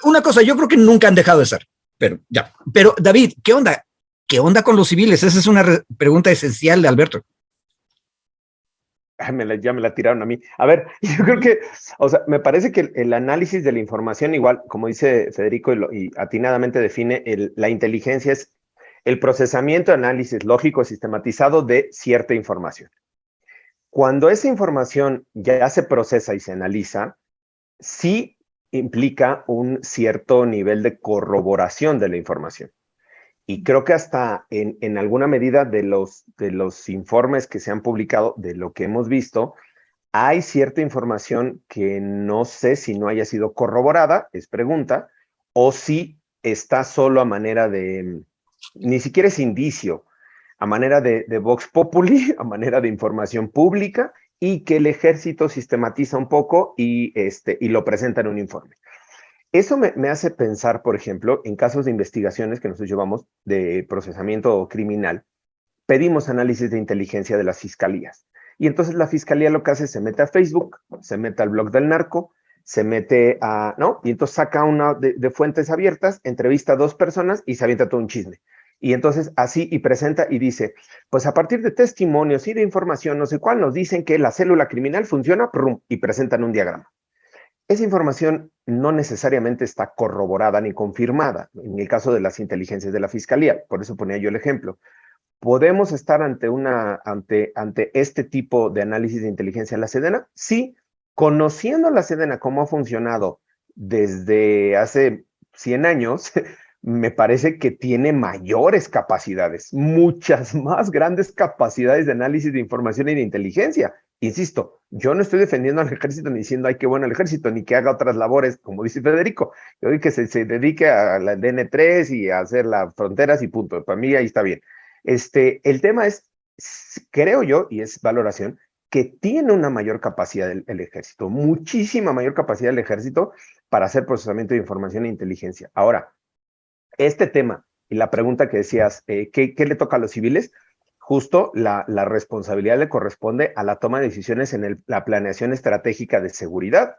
Una cosa, yo creo que nunca han dejado de ser, pero ya. Pero David, ¿qué onda? ¿Qué onda con los civiles? Esa es una pregunta esencial de Alberto. Ya me la tiraron a mí. A ver, yo creo que, o sea, me parece que el análisis de la información, igual, como dice Federico y atinadamente define, la inteligencia es el procesamiento, análisis lógico, sistematizado de cierta información. Cuando esa información ya se procesa y se analiza, sí implica un cierto nivel de corroboración de la información. Y creo que hasta en alguna medida de los informes que se han publicado, de lo que hemos visto, hay cierta información que no sé si no haya sido corroborada, es pregunta, o si está solo a manera de, ni siquiera es indicio, a manera de Vox Populi, a manera de información pública, y que el ejército sistematiza un poco y lo presenta en un informe. Eso me hace pensar, por ejemplo, en casos de investigaciones que nosotros llevamos de procesamiento criminal, pedimos análisis de inteligencia de las fiscalías. Y entonces la fiscalía lo que hace es se mete a Facebook, se mete al blog del narco, se mete a, ¿no? Y entonces saca una de fuentes abiertas, entrevista a 2 personas y se avienta todo un chisme. Y entonces así y presenta y dice, pues a partir de testimonios y de información, no sé cuál, nos dicen que la célula criminal funciona, ¡prum! Y presentan un diagrama. Esa información no necesariamente está corroborada ni confirmada, en el caso de las inteligencias de la fiscalía, por eso ponía yo el ejemplo. ¿Podemos estar ante este tipo de análisis de inteligencia en la Sedena? Sí, conociendo la Sedena cómo ha funcionado desde hace 100 años, me parece que tiene mayores capacidades, muchas más grandes capacidades de análisis de información y de inteligencia. Insisto, yo no estoy defendiendo al ejército ni diciendo, ay, qué bueno el ejército, ni que haga otras labores, como dice Federico. Yo digo que se dedique a la DN3 y a hacer las fronteras y punto. Para mí ahí está bien. El tema es, creo yo, y es valoración, que tiene una mayor capacidad el ejército, muchísima mayor capacidad el ejército para hacer procesamiento de información e inteligencia. Ahora, este tema y la pregunta que decías, ¿qué le toca a los civiles? Justo la responsabilidad le corresponde a la toma de decisiones en la planeación estratégica de seguridad.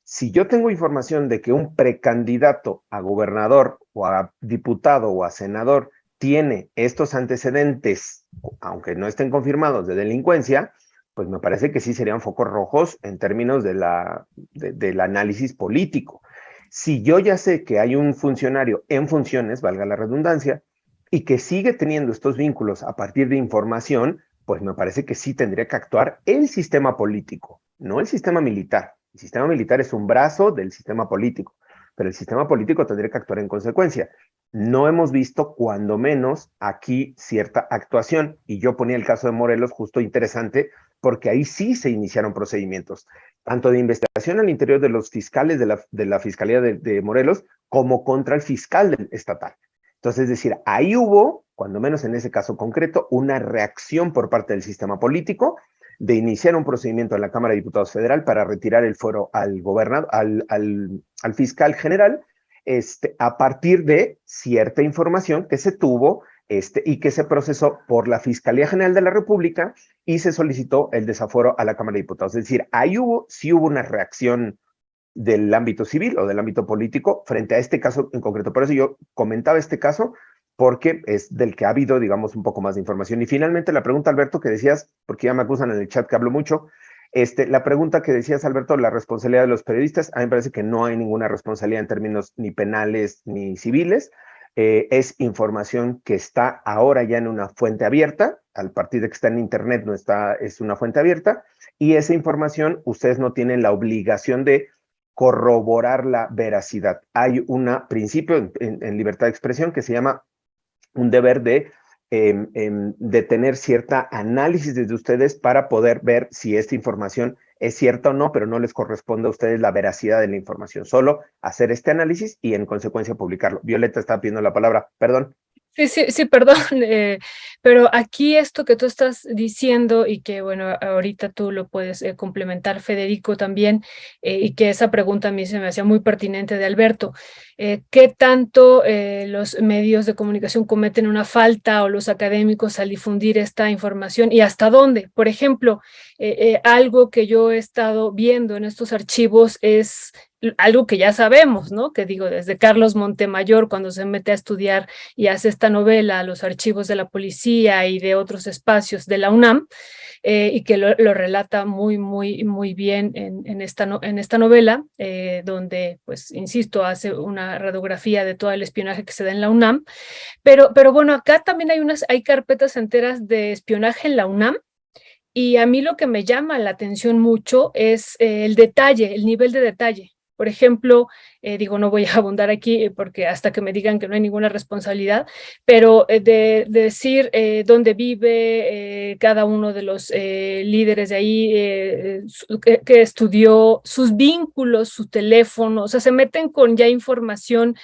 Si yo tengo información de que un precandidato a gobernador o a diputado o a senador tiene estos antecedentes, aunque no estén confirmados, de delincuencia, pues me parece que sí serían focos rojos en términos del análisis político. Si yo ya sé que hay un funcionario en funciones, valga la redundancia, y que sigue teniendo estos vínculos a partir de información, pues me parece que sí tendría que actuar el sistema político, no el sistema militar. El sistema militar es un brazo del sistema político, pero el sistema político tendría que actuar en consecuencia. No hemos visto, cuando menos, aquí cierta actuación, y yo ponía el caso de Morelos justo interesante, porque ahí sí se iniciaron procedimientos, tanto de investigación al interior de los fiscales de la Fiscalía de Morelos, como contra el fiscal estatal. Entonces, es decir, ahí hubo, cuando menos en ese caso concreto, una reacción por parte del sistema político de iniciar un procedimiento en la Cámara de Diputados Federal para retirar el fuero al gobernador, al fiscal general, a partir de cierta información que se tuvo y que se procesó por la Fiscalía General de la República y se solicitó el desafuero a la Cámara de Diputados. Es decir, ahí sí hubo una reacción del ámbito civil o del ámbito político frente a este caso en concreto. Por eso yo comentaba este caso, porque es del que ha habido, digamos, un poco más de información. Y finalmente la pregunta, Alberto, que decías, porque ya me acusan en el chat que hablo mucho, la pregunta que decías, Alberto, la responsabilidad de los periodistas, a mí me parece que no hay ninguna responsabilidad en términos ni penales ni civiles. Es información que está ahora ya en una fuente abierta, al partir de que está en Internet, no está, es una fuente abierta, y esa información ustedes no tienen la obligación de corroborar la veracidad. Hay un principio en libertad de expresión que se llama un deber de tener cierta análisis desde ustedes para poder ver si esta información es cierta o no, pero no les corresponde a ustedes la veracidad de la información, solo hacer este análisis y en consecuencia publicarlo. Violeta está pidiendo la palabra, perdón. Sí, perdón, pero aquí esto que tú estás diciendo y que, bueno, ahorita tú lo puedes complementar, Federico, también, y que esa pregunta a mí se me hacía muy pertinente de Alberto. ¿Qué tanto los medios de comunicación cometen una falta o los académicos al difundir esta información y hasta dónde? Por ejemplo, algo que yo he estado viendo en estos archivos es algo que ya sabemos, ¿no? Que digo, desde Carlos Montemayor, cuando se mete a estudiar y hace esta novela, los archivos de la policía y de otros espacios de la UNAM, y que lo relata muy bien en esta novela, donde, pues, insisto, hace una radiografía de todo el espionaje que se da en la UNAM. Pero bueno, acá también hay carpetas enteras de espionaje en la UNAM. Y a mí lo que me llama la atención mucho es el detalle, el nivel de detalle. Por ejemplo, digo, no voy a abundar aquí porque hasta que me digan que no hay ninguna responsabilidad, pero de decir dónde vive cada uno de los líderes de ahí, que estudió, sus vínculos, su teléfono, o sea, se meten con ya información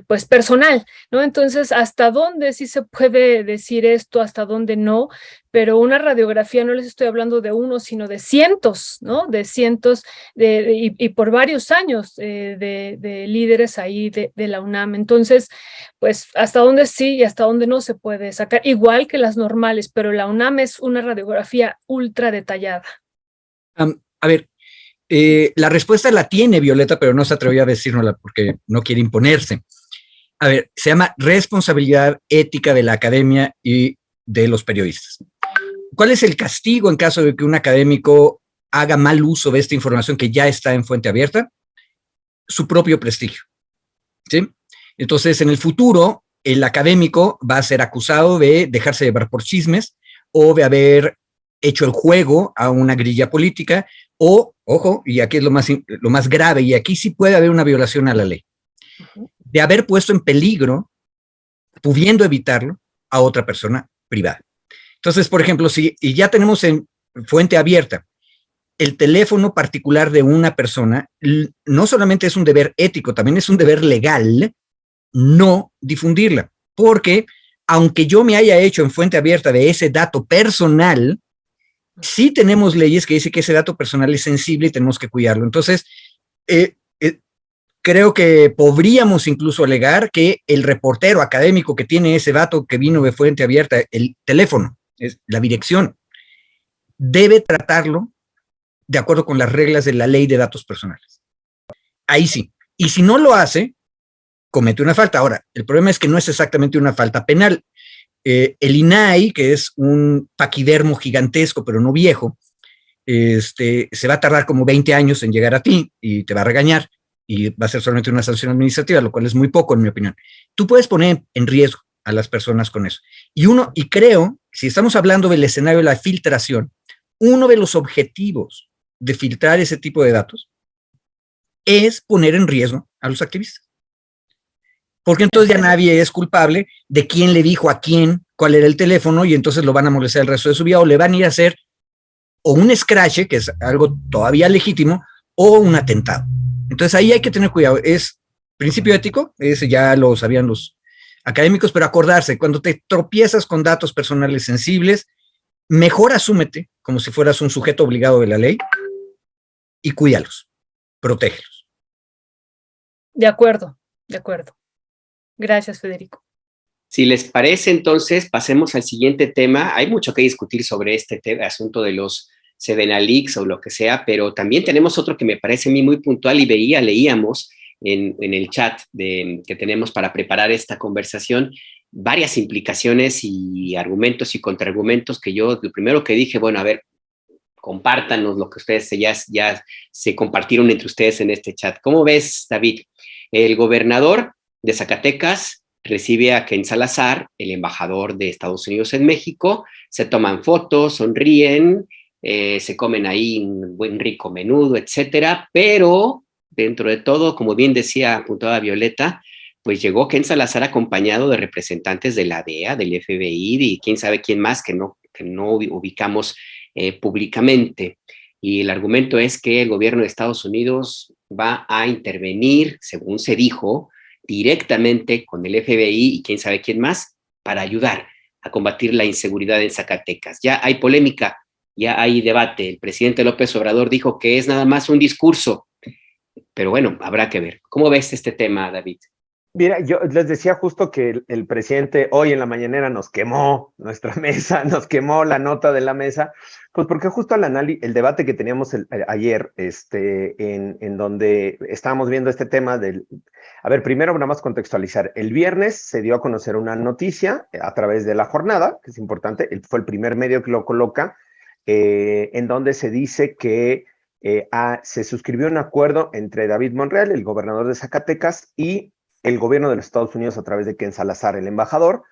pues personal, ¿no? Entonces, ¿hasta dónde sí se puede decir esto, hasta dónde no? Pero una radiografía, no les estoy hablando de uno, sino de cientos, ¿no? De cientos y por varios años de líderes ahí de la UNAM. Entonces, pues, ¿hasta dónde sí y hasta dónde no se puede sacar? Igual que las normales, pero la UNAM es una radiografía ultra detallada. A ver, la respuesta la tiene Violeta, pero no se atrevió a decírnosla porque no quiere imponerse. A ver, se llama responsabilidad ética de la academia y de los periodistas. ¿Cuál es el castigo en caso de que un académico haga mal uso de esta información que ya está en fuente abierta? Su propio prestigio, ¿sí? Entonces, en el futuro, el académico va a ser acusado de dejarse llevar por chismes o de haber hecho el juego a una grilla política o, ojo, y aquí es lo más grave, y aquí sí puede haber una violación a la ley, de haber puesto en peligro, pudiendo evitarlo, a otra persona privada. Entonces, por ejemplo, si ya tenemos en fuente abierta el teléfono particular de una persona, no solamente es un deber ético, también es un deber legal no difundirla, porque aunque yo me haya hecho en fuente abierta de ese dato personal, sí tenemos leyes que dicen que ese dato personal es sensible y tenemos que cuidarlo. Entonces, creo que podríamos incluso alegar que el reportero académico que tiene ese dato que vino de fuente abierta, el teléfono, es la dirección, debe tratarlo de acuerdo con las reglas de la ley de datos personales. Ahí sí. Y si no lo hace, comete una falta. Ahora, el problema es que no es exactamente una falta penal. El INAI, que es un paquidermo gigantesco, pero no viejo, se va a tardar como 20 años en llegar a ti y te va a regañar y va a ser solamente una sanción administrativa, lo cual es muy poco en mi opinión. Tú puedes poner en riesgo a las personas con eso. Y creo, si estamos hablando del escenario de la filtración, uno de los objetivos de filtrar ese tipo de datos es poner en riesgo a los activistas. Porque entonces ya nadie es culpable de quién le dijo a quién cuál era el teléfono y entonces lo van a molestar el resto de su vida o le van a ir a hacer o un escrache, que es algo todavía legítimo, o un atentado. Entonces ahí hay que tener cuidado. Es principio ético, ese ya lo sabían los académicos, pero acordarse, cuando te tropiezas con datos personales sensibles, mejor asúmete como si fueras un sujeto obligado de la ley y cuídalos, protégelos. De acuerdo. Gracias, Federico. Si les parece, entonces, pasemos al siguiente tema. Hay mucho que discutir sobre este asunto de los Sedena Leaks o lo que sea, pero también tenemos otro que me parece a mí muy puntual y leíamos en el chat que tenemos para preparar esta conversación, varias implicaciones y argumentos y contraargumentos que yo, lo primero que dije, bueno, a ver, compártanos lo que ustedes ya se compartieron entre ustedes en este chat. ¿Cómo ves, David? El gobernador de Zacatecas recibe a Ken Salazar, el embajador de Estados Unidos en México, se toman fotos, sonríen, se comen ahí un buen rico menudo, etcétera, pero dentro de todo, como bien decía, apuntaba Violeta, pues llegó Ken Salazar acompañado de representantes de la DEA, del FBI y quién sabe quién más que no ubicamos públicamente. Y el argumento es que el gobierno de Estados Unidos va a intervenir, según se dijo, directamente con el FBI y quién sabe quién más, para ayudar a combatir la inseguridad en Zacatecas. Ya hay polémica, ya hay debate. El presidente López Obrador dijo que es nada más un discurso, pero bueno, habrá que ver. ¿Cómo ves este tema, David? Mira, yo les decía justo que el presidente hoy en la mañanera nos quemó nuestra mesa, nos quemó la nota de la mesa, pues porque justo el debate que teníamos ayer, en donde estábamos viendo este tema del... A ver, primero nada más contextualizar. El viernes se dio a conocer una noticia a través de La Jornada, que es importante, fue el primer medio que lo coloca, en donde se dice que se suscribió un acuerdo entre David Monreal, el gobernador de Zacatecas, y el gobierno de los Estados Unidos a través de Ken Salazar, el embajador,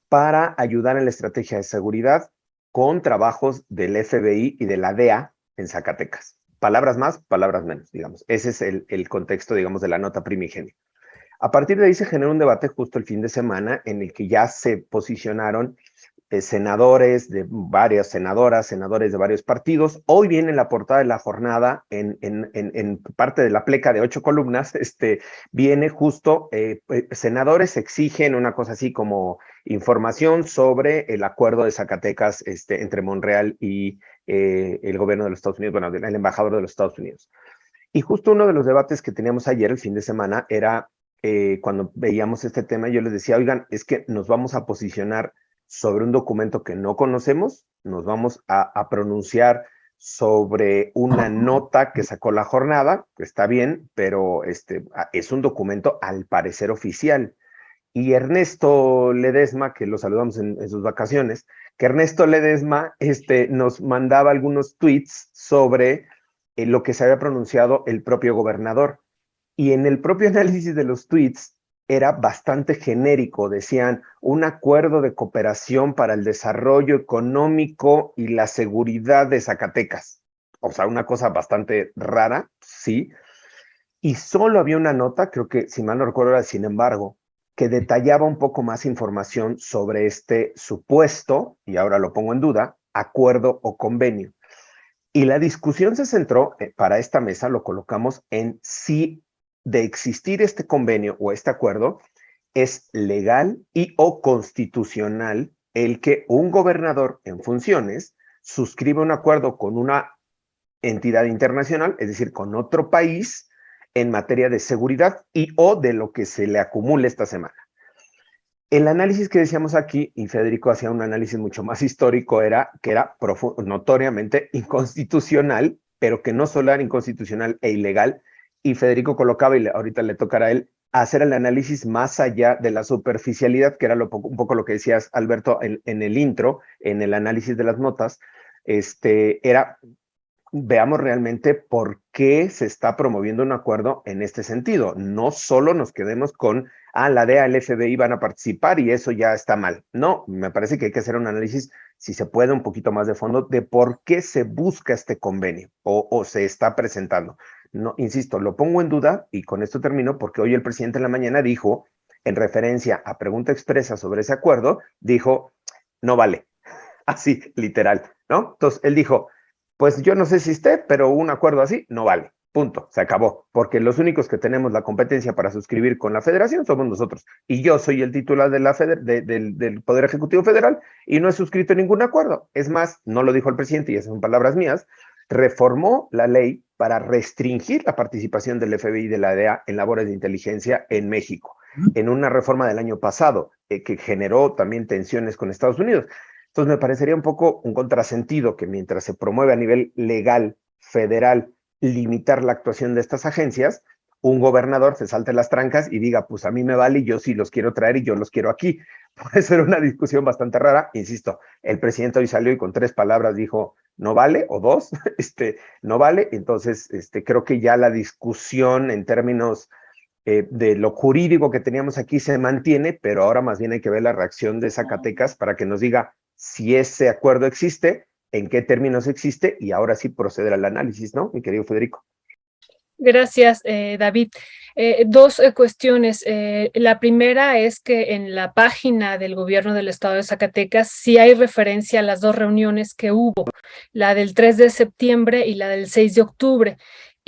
para ayudar en la estrategia de seguridad con trabajos del FBI y de la DEA en Zacatecas. Palabras más, palabras menos, digamos. Ese es el contexto, digamos, de la nota primigenia. A partir de ahí se generó un debate justo el fin de semana en el que ya se posicionaron senadores de varias senadoras, senadores de varios partidos. Hoy viene en la portada de La Jornada, en parte de la pleca de 8 columnas, viene justo, senadores exigen una cosa así como información sobre el acuerdo de Zacatecas entre Monreal y el gobierno de los Estados Unidos, bueno, el embajador de los Estados Unidos. Y justo uno de los debates que teníamos ayer, el fin de semana, era cuando veíamos este tema, yo les decía, oigan, es que nos vamos a posicionar sobre un documento que no conocemos, nos vamos a pronunciar sobre una nota que sacó La Jornada, que está bien, pero es un documento al parecer oficial. Y Ernesto Ledesma, que lo saludamos en sus vacaciones, que Ernesto Ledesma nos mandaba algunos tweets sobre lo que se había pronunciado el propio gobernador. Y en el propio análisis de los tweets era bastante genérico, decían un acuerdo de cooperación para el desarrollo económico y la seguridad de Zacatecas. O sea, una cosa bastante rara, sí. Y solo había una nota, creo que si mal no recuerdo era sin embargo, que detallaba un poco más información sobre este supuesto, y ahora lo pongo en duda, acuerdo o convenio. Y la discusión se centró, para esta mesa lo colocamos en si de existir este convenio o este acuerdo, es legal y o constitucional el que un gobernador en funciones suscriba un acuerdo con una entidad internacional, es decir, con otro país, en materia de seguridad y o de lo que se le acumule esta semana. El análisis que decíamos aquí, y Federico hacía un análisis mucho más histórico, era que era notoriamente inconstitucional, pero que no solo era inconstitucional e ilegal, y Federico colocaba, y ahorita le tocará a él, hacer el análisis más allá de la superficialidad, que era un poco lo que decías, Alberto, en el intro, en el análisis de las notas, era, veamos realmente por qué se está promoviendo un acuerdo en este sentido. No solo nos quedemos con, la DEA, el FBI van a participar y eso ya está mal. No, me parece que hay que hacer un análisis, si se puede, un poquito más de fondo, de por qué se busca este convenio o se está presentando. No, insisto, lo pongo en duda y con esto termino porque hoy el presidente en la mañana dijo, en referencia a pregunta expresa sobre ese acuerdo, dijo, no vale, así, literal, ¿no? Entonces, él dijo, pues yo no sé si esté, pero un acuerdo así no vale, punto, se acabó, porque los únicos que tenemos la competencia para suscribir con la federación somos nosotros, y yo soy el titular de del Poder Ejecutivo Federal y no he suscrito ningún acuerdo. Es más, no lo dijo el presidente y esas son palabras mías, reformó la ley para restringir la participación del FBI y de la DEA en labores de inteligencia en México, en una reforma del año pasado, que generó también tensiones con Estados Unidos. Entonces me parecería un poco un contrasentido que mientras se promueve a nivel legal, federal, limitar la actuación de estas agencias, un gobernador se salte las trancas y diga, pues a mí me vale y yo sí los quiero traer y yo los quiero aquí. Puede ser una discusión bastante rara, insisto, el presidente hoy salió y con 3 palabras dijo, no vale, o 2, no vale, entonces creo que ya la discusión en términos de lo jurídico que teníamos aquí se mantiene, pero ahora más bien hay que ver la reacción de Zacatecas para que nos diga si ese acuerdo existe, en qué términos existe, y ahora sí proceder al análisis, ¿no, mi querido Federico? Gracias, David. Dos cuestiones. La primera es que en la página del gobierno del estado de Zacatecas sí hay referencia a las dos reuniones que hubo, la del 3 de septiembre y la del 6 de octubre.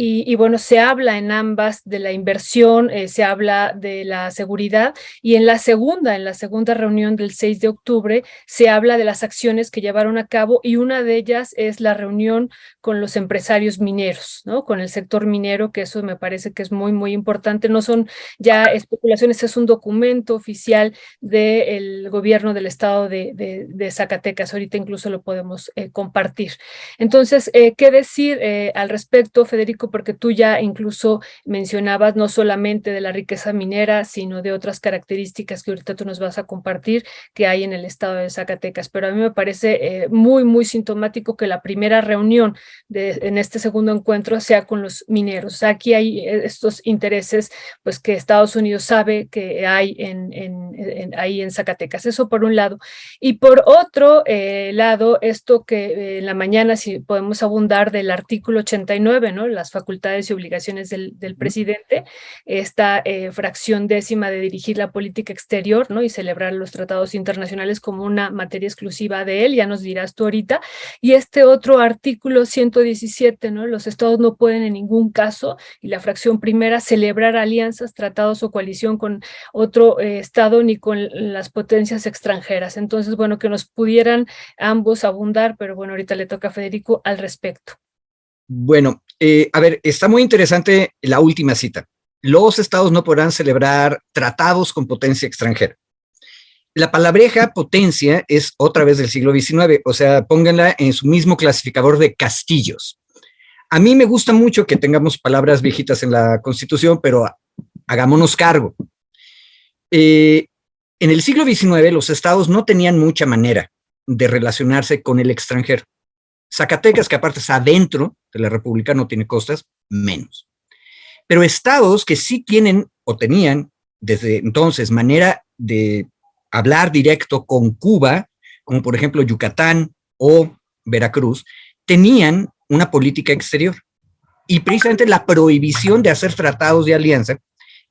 Y bueno, se habla en ambas de la inversión, se habla de la seguridad, y en la segunda reunión del 6 de octubre se habla de las acciones que llevaron a cabo, y una de ellas es la reunión con los empresarios mineros, ¿no? Con el sector minero, que eso me parece que es muy, muy importante. No son ya especulaciones, es un documento oficial del gobierno del estado de Zacatecas. Ahorita incluso lo podemos compartir. Entonces, ¿qué decir al respecto, Federico? Porque tú ya incluso mencionabas no solamente de la riqueza minera, sino de otras características que ahorita tú nos vas a compartir que hay en el estado de Zacatecas. Pero a mí me parece muy, muy sintomático que la primera reunión en este segundo encuentro sea con los mineros. O sea, aquí hay estos intereses pues que Estados Unidos sabe que hay ahí en Zacatecas. Eso por un lado. Y por otro lado, esto que en la mañana, si podemos abundar del artículo 89, ¿no? Las facultades y obligaciones del presidente, esta fracción 10ª de dirigir la política exterior, ¿no? Y celebrar los tratados internacionales como una materia exclusiva de él, ya nos dirás tú ahorita. Y este otro artículo 117, ¿no? Los estados no pueden en ningún caso, y la fracción primera, celebrar alianzas, tratados o coalición con otro estado ni con las potencias extranjeras. Entonces, bueno, que nos pudieran ambos abundar, pero bueno, ahorita le toca a Federico al respecto. Bueno, a ver, está muy interesante la última cita. Los estados no podrán celebrar tratados con potencia extranjera. La palabreja potencia es otra vez del siglo XIX, o sea, pónganla en su mismo clasificador de castillos. A mí me gusta mucho que tengamos palabras viejitas en la Constitución, pero hagámonos cargo. En el siglo XIX los estados no tenían mucha manera de relacionarse con el extranjero. Zacatecas, que aparte está adentro de la República, no tiene costas, menos. Pero estados que sí tienen o tenían desde entonces manera de hablar directo con Cuba, como por ejemplo Yucatán o Veracruz, tenían una política exterior. Y precisamente la prohibición de hacer tratados de alianza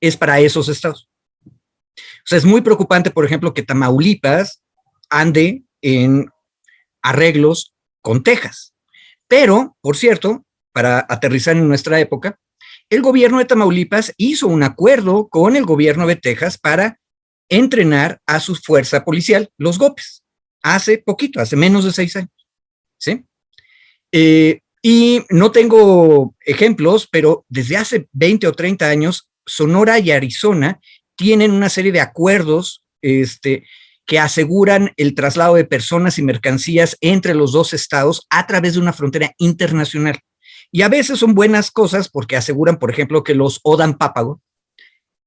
es para esos estados. O sea, es muy preocupante, por ejemplo, que Tamaulipas ande en arreglos con Texas. Pero, por cierto, para aterrizar en nuestra época, el gobierno de Tamaulipas hizo un acuerdo con el gobierno de Texas para entrenar a su fuerza policial, los GOPES, hace poquito, hace menos de 6 años. ¿Sí? Y no tengo ejemplos, pero desde hace 20 o 30 años, Sonora y Arizona tienen una serie de acuerdos que aseguran el traslado de personas y mercancías entre los dos estados a través de una frontera internacional. Y a veces son buenas cosas porque aseguran, por ejemplo, que los Odampápago,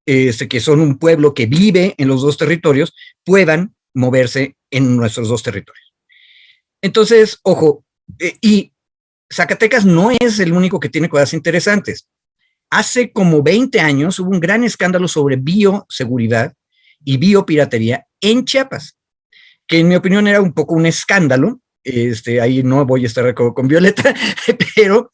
que son un pueblo que vive en los dos territorios, puedan moverse en nuestros dos territorios. Entonces, ojo, y Zacatecas no es el único que tiene cosas interesantes. Hace como 20 años hubo un gran escándalo sobre bioseguridad y biopiratería en Chiapas, que en mi opinión era un poco un escándalo. Ahí no voy a estar con Violeta, pero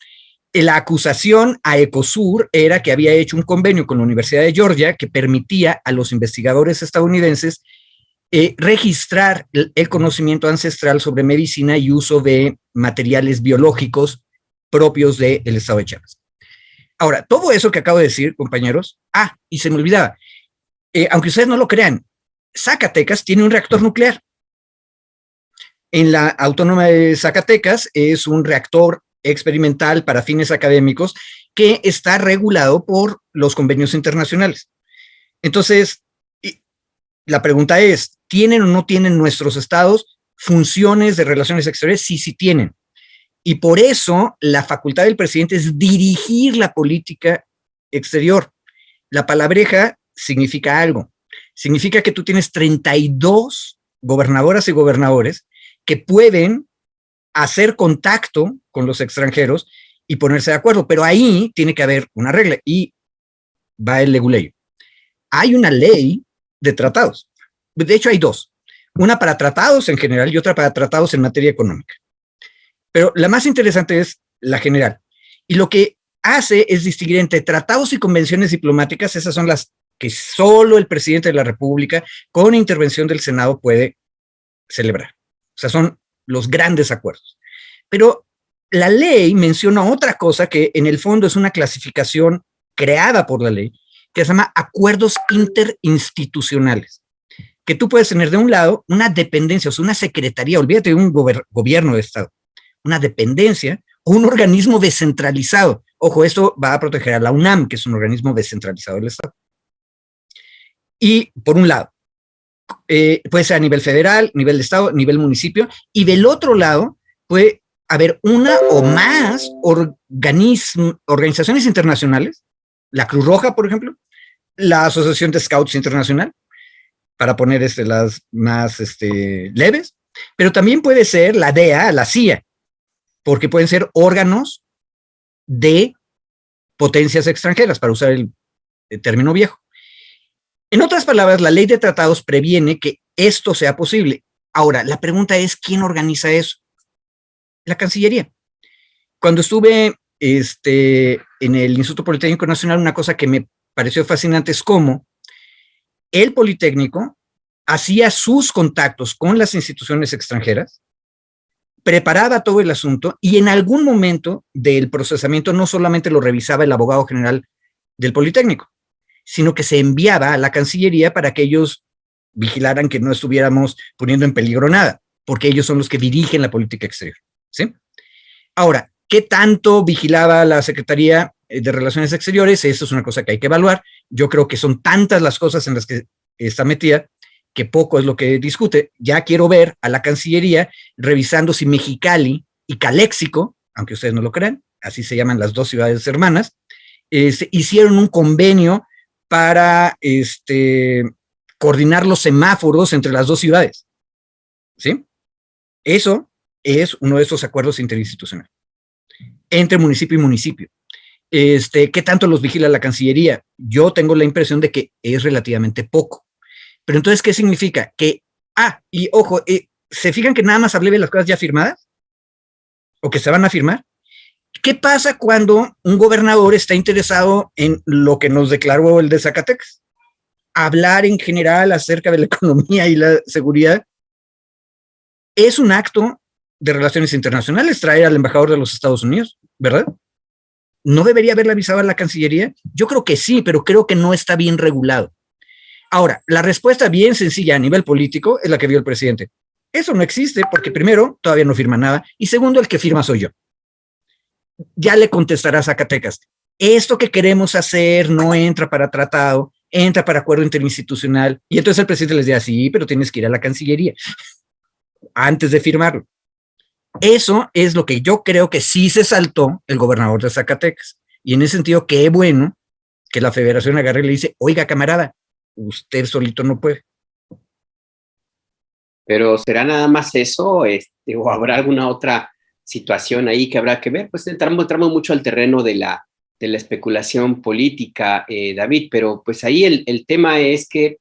la acusación a Ecosur era que había hecho un convenio con la Universidad de Georgia que permitía a los investigadores estadounidenses registrar el conocimiento ancestral sobre medicina y uso de materiales biológicos propios del estado de Chiapas. Ahora, todo eso que acabo de decir, compañeros, y se me olvidaba, aunque ustedes no lo crean, Zacatecas tiene un reactor nuclear. En la Autónoma de Zacatecas es un reactor experimental para fines académicos que está regulado por los convenios internacionales. Entonces, la pregunta es, ¿tienen o no tienen nuestros estados funciones de relaciones exteriores? Sí, sí tienen. Y por eso la facultad del presidente es dirigir la política exterior. La palabreja significa algo. Significa que tú tienes 32 gobernadoras y gobernadores que pueden hacer contacto con los extranjeros y ponerse de acuerdo, pero ahí tiene que haber una regla y va el leguleyo. hay una ley de tratados. De hecho, hay dos. Una para tratados en general y otra para tratados en materia económica. Pero la más interesante es la general. Y lo que hace es distinguir entre tratados y convenciones diplomáticas. Esas son las que solo el presidente de la República, con intervención del Senado, puede celebrar. O sea, son los grandes acuerdos. Pero la ley menciona otra cosa que en el fondo es una clasificación creada por la ley, que se llama acuerdos interinstitucionales, que tú puedes tener de un lado una dependencia, o sea, una secretaría, olvídate de un gobierno de Estado, una dependencia o un organismo descentralizado. Ojo, esto va a proteger a la UNAM, que es un organismo descentralizado del Estado. Y por un lado, puede ser a nivel federal, nivel de Estado, nivel municipio, y del otro lado puede haber una o más organizaciones internacionales, la Cruz Roja, por ejemplo, la Asociación de Scouts Internacional, para poner las más leves, pero también puede ser la DEA, la CIA, porque pueden ser órganos de potencias extranjeras, para usar el término viejo. En otras palabras, la ley de tratados previene que esto sea posible. Ahora, la pregunta es, ¿quién organiza eso? La Cancillería. Cuando estuve en el Instituto Politécnico Nacional, una cosa que me pareció fascinante es cómo el Politécnico hacía sus contactos con las instituciones extranjeras, preparaba todo el asunto y en algún momento del procesamiento no solamente lo revisaba el abogado general del Politécnico, sino que se enviaba a la Cancillería para que ellos vigilaran que no estuviéramos poniendo en peligro nada, porque ellos son los que dirigen la política exterior, ¿sí? Ahora, ¿qué tanto vigilaba la Secretaría de Relaciones Exteriores? Eso es una cosa que hay que evaluar. Yo creo que son tantas las cosas en las que está metida que poco es lo que discute. Ya quiero ver a la Cancillería revisando si Mexicali y Caléxico, aunque ustedes no lo crean, así se llaman las dos ciudades hermanas, hicieron un convenio para coordinar los semáforos entre las dos ciudades, ¿sí? Eso es uno de esos acuerdos interinstitucionales entre municipio y municipio. ¿Qué tanto los vigila la Cancillería? Yo tengo la impresión de que es relativamente poco. Pero entonces, ¿qué significa? Que, y ojo, ¿se fijan que nada más hablé de las cosas ya firmadas? ¿O que se van a firmar? ¿Qué pasa cuando un gobernador está interesado en lo que nos declaró el de Zacatecas? Hablar en general acerca de la economía y la seguridad. Es un acto de relaciones internacionales traer al embajador de los Estados Unidos, ¿verdad? ¿No debería haberle avisado a la Cancillería? Yo creo que sí, pero creo que no está bien regulado. Ahora, la respuesta bien sencilla a nivel político es la que dio el presidente. Eso no existe porque primero, todavía no firma nada, y segundo, el que firma soy yo. Ya le contestará Zacatecas. Esto que queremos hacer no entra para tratado, entra para acuerdo interinstitucional. Y entonces el presidente les dirá, sí, pero tienes que ir a la Cancillería antes de firmarlo. Eso es lo que yo creo que sí se saltó el gobernador de Zacatecas. Y en ese sentido, qué bueno que la federación agarre y le dice, oiga, camarada, usted solito no puede. Pero ¿será nada más eso? ¿O habrá alguna otra situación ahí que habrá que ver? Pues entramos mucho al terreno de la especulación política, David, pero pues ahí el tema es que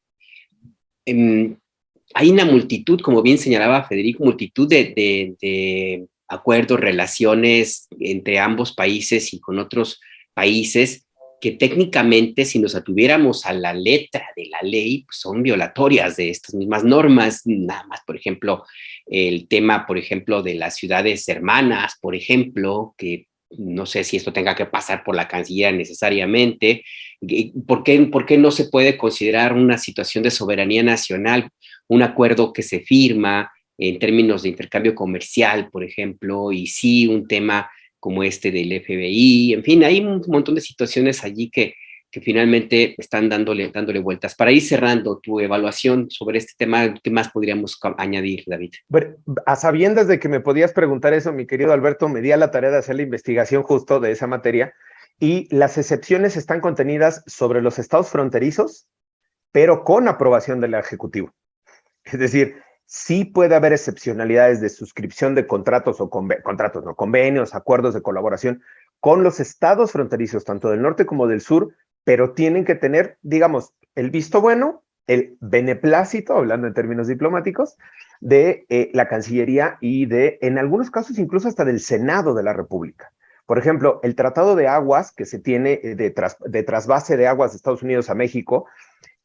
hay una multitud, como bien señalaba Federico, multitud de acuerdos, relaciones entre ambos países y con otros países que técnicamente, si nos atuviéramos a la letra de la ley, pues son violatorias de estas mismas normas. Nada más, por ejemplo, el tema, por ejemplo, de las ciudades hermanas, por ejemplo, que no sé si esto tenga que pasar por la Cancillería necesariamente. ¿Por qué no se puede considerar una situación de soberanía nacional, un acuerdo que se firma en términos de intercambio comercial, por ejemplo, y sí un tema como este del FBI? En fin, hay un montón de situaciones allí que finalmente están dándole vueltas. Para ir cerrando tu evaluación sobre este tema, ¿qué más podríamos añadir, David? Bueno, a sabiendas de que me podías preguntar eso, mi querido Alberto, me di a la tarea de hacer la investigación justo de esa materia, y las excepciones están contenidas sobre los estados fronterizos, pero con aprobación del Ejecutivo. Es decir, sí puede haber excepcionalidades de suscripción de contratos o convenios, acuerdos de colaboración con los estados fronterizos, tanto del norte como del sur, pero tienen que tener, digamos, el visto bueno, el beneplácito, hablando en términos diplomáticos, de la Cancillería y en algunos casos, incluso hasta del Senado de la República. Por ejemplo, el Tratado de Aguas que se tiene de trasvase de aguas de Estados Unidos a México,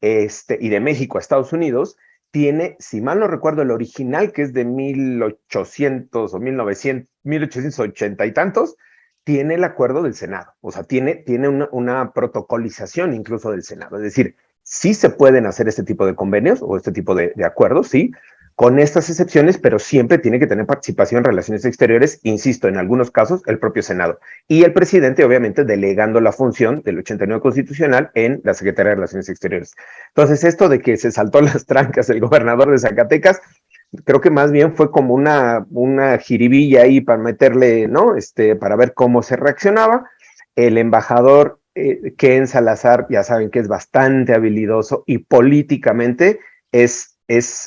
y de México a Estados Unidos, tiene, si mal no recuerdo, el original, que es de 1800 o 1900, 1880 y tantos, tiene el acuerdo del Senado. O sea, tiene una protocolización incluso del Senado. Es decir, sí se pueden hacer este tipo de convenios o este tipo de acuerdos, sí, con estas excepciones, pero siempre tiene que tener participación en relaciones exteriores, insisto, en algunos casos, el propio Senado. Y el presidente, obviamente, delegando la función del 89 constitucional en la Secretaría de Relaciones Exteriores. Entonces, esto de que se saltó las trancas el gobernador de Zacatecas, creo que más bien fue como una jiribilla ahí para meterle, ¿no? Para ver cómo se reaccionaba. El embajador Ken Salazar, ya saben que es bastante habilidoso y políticamente es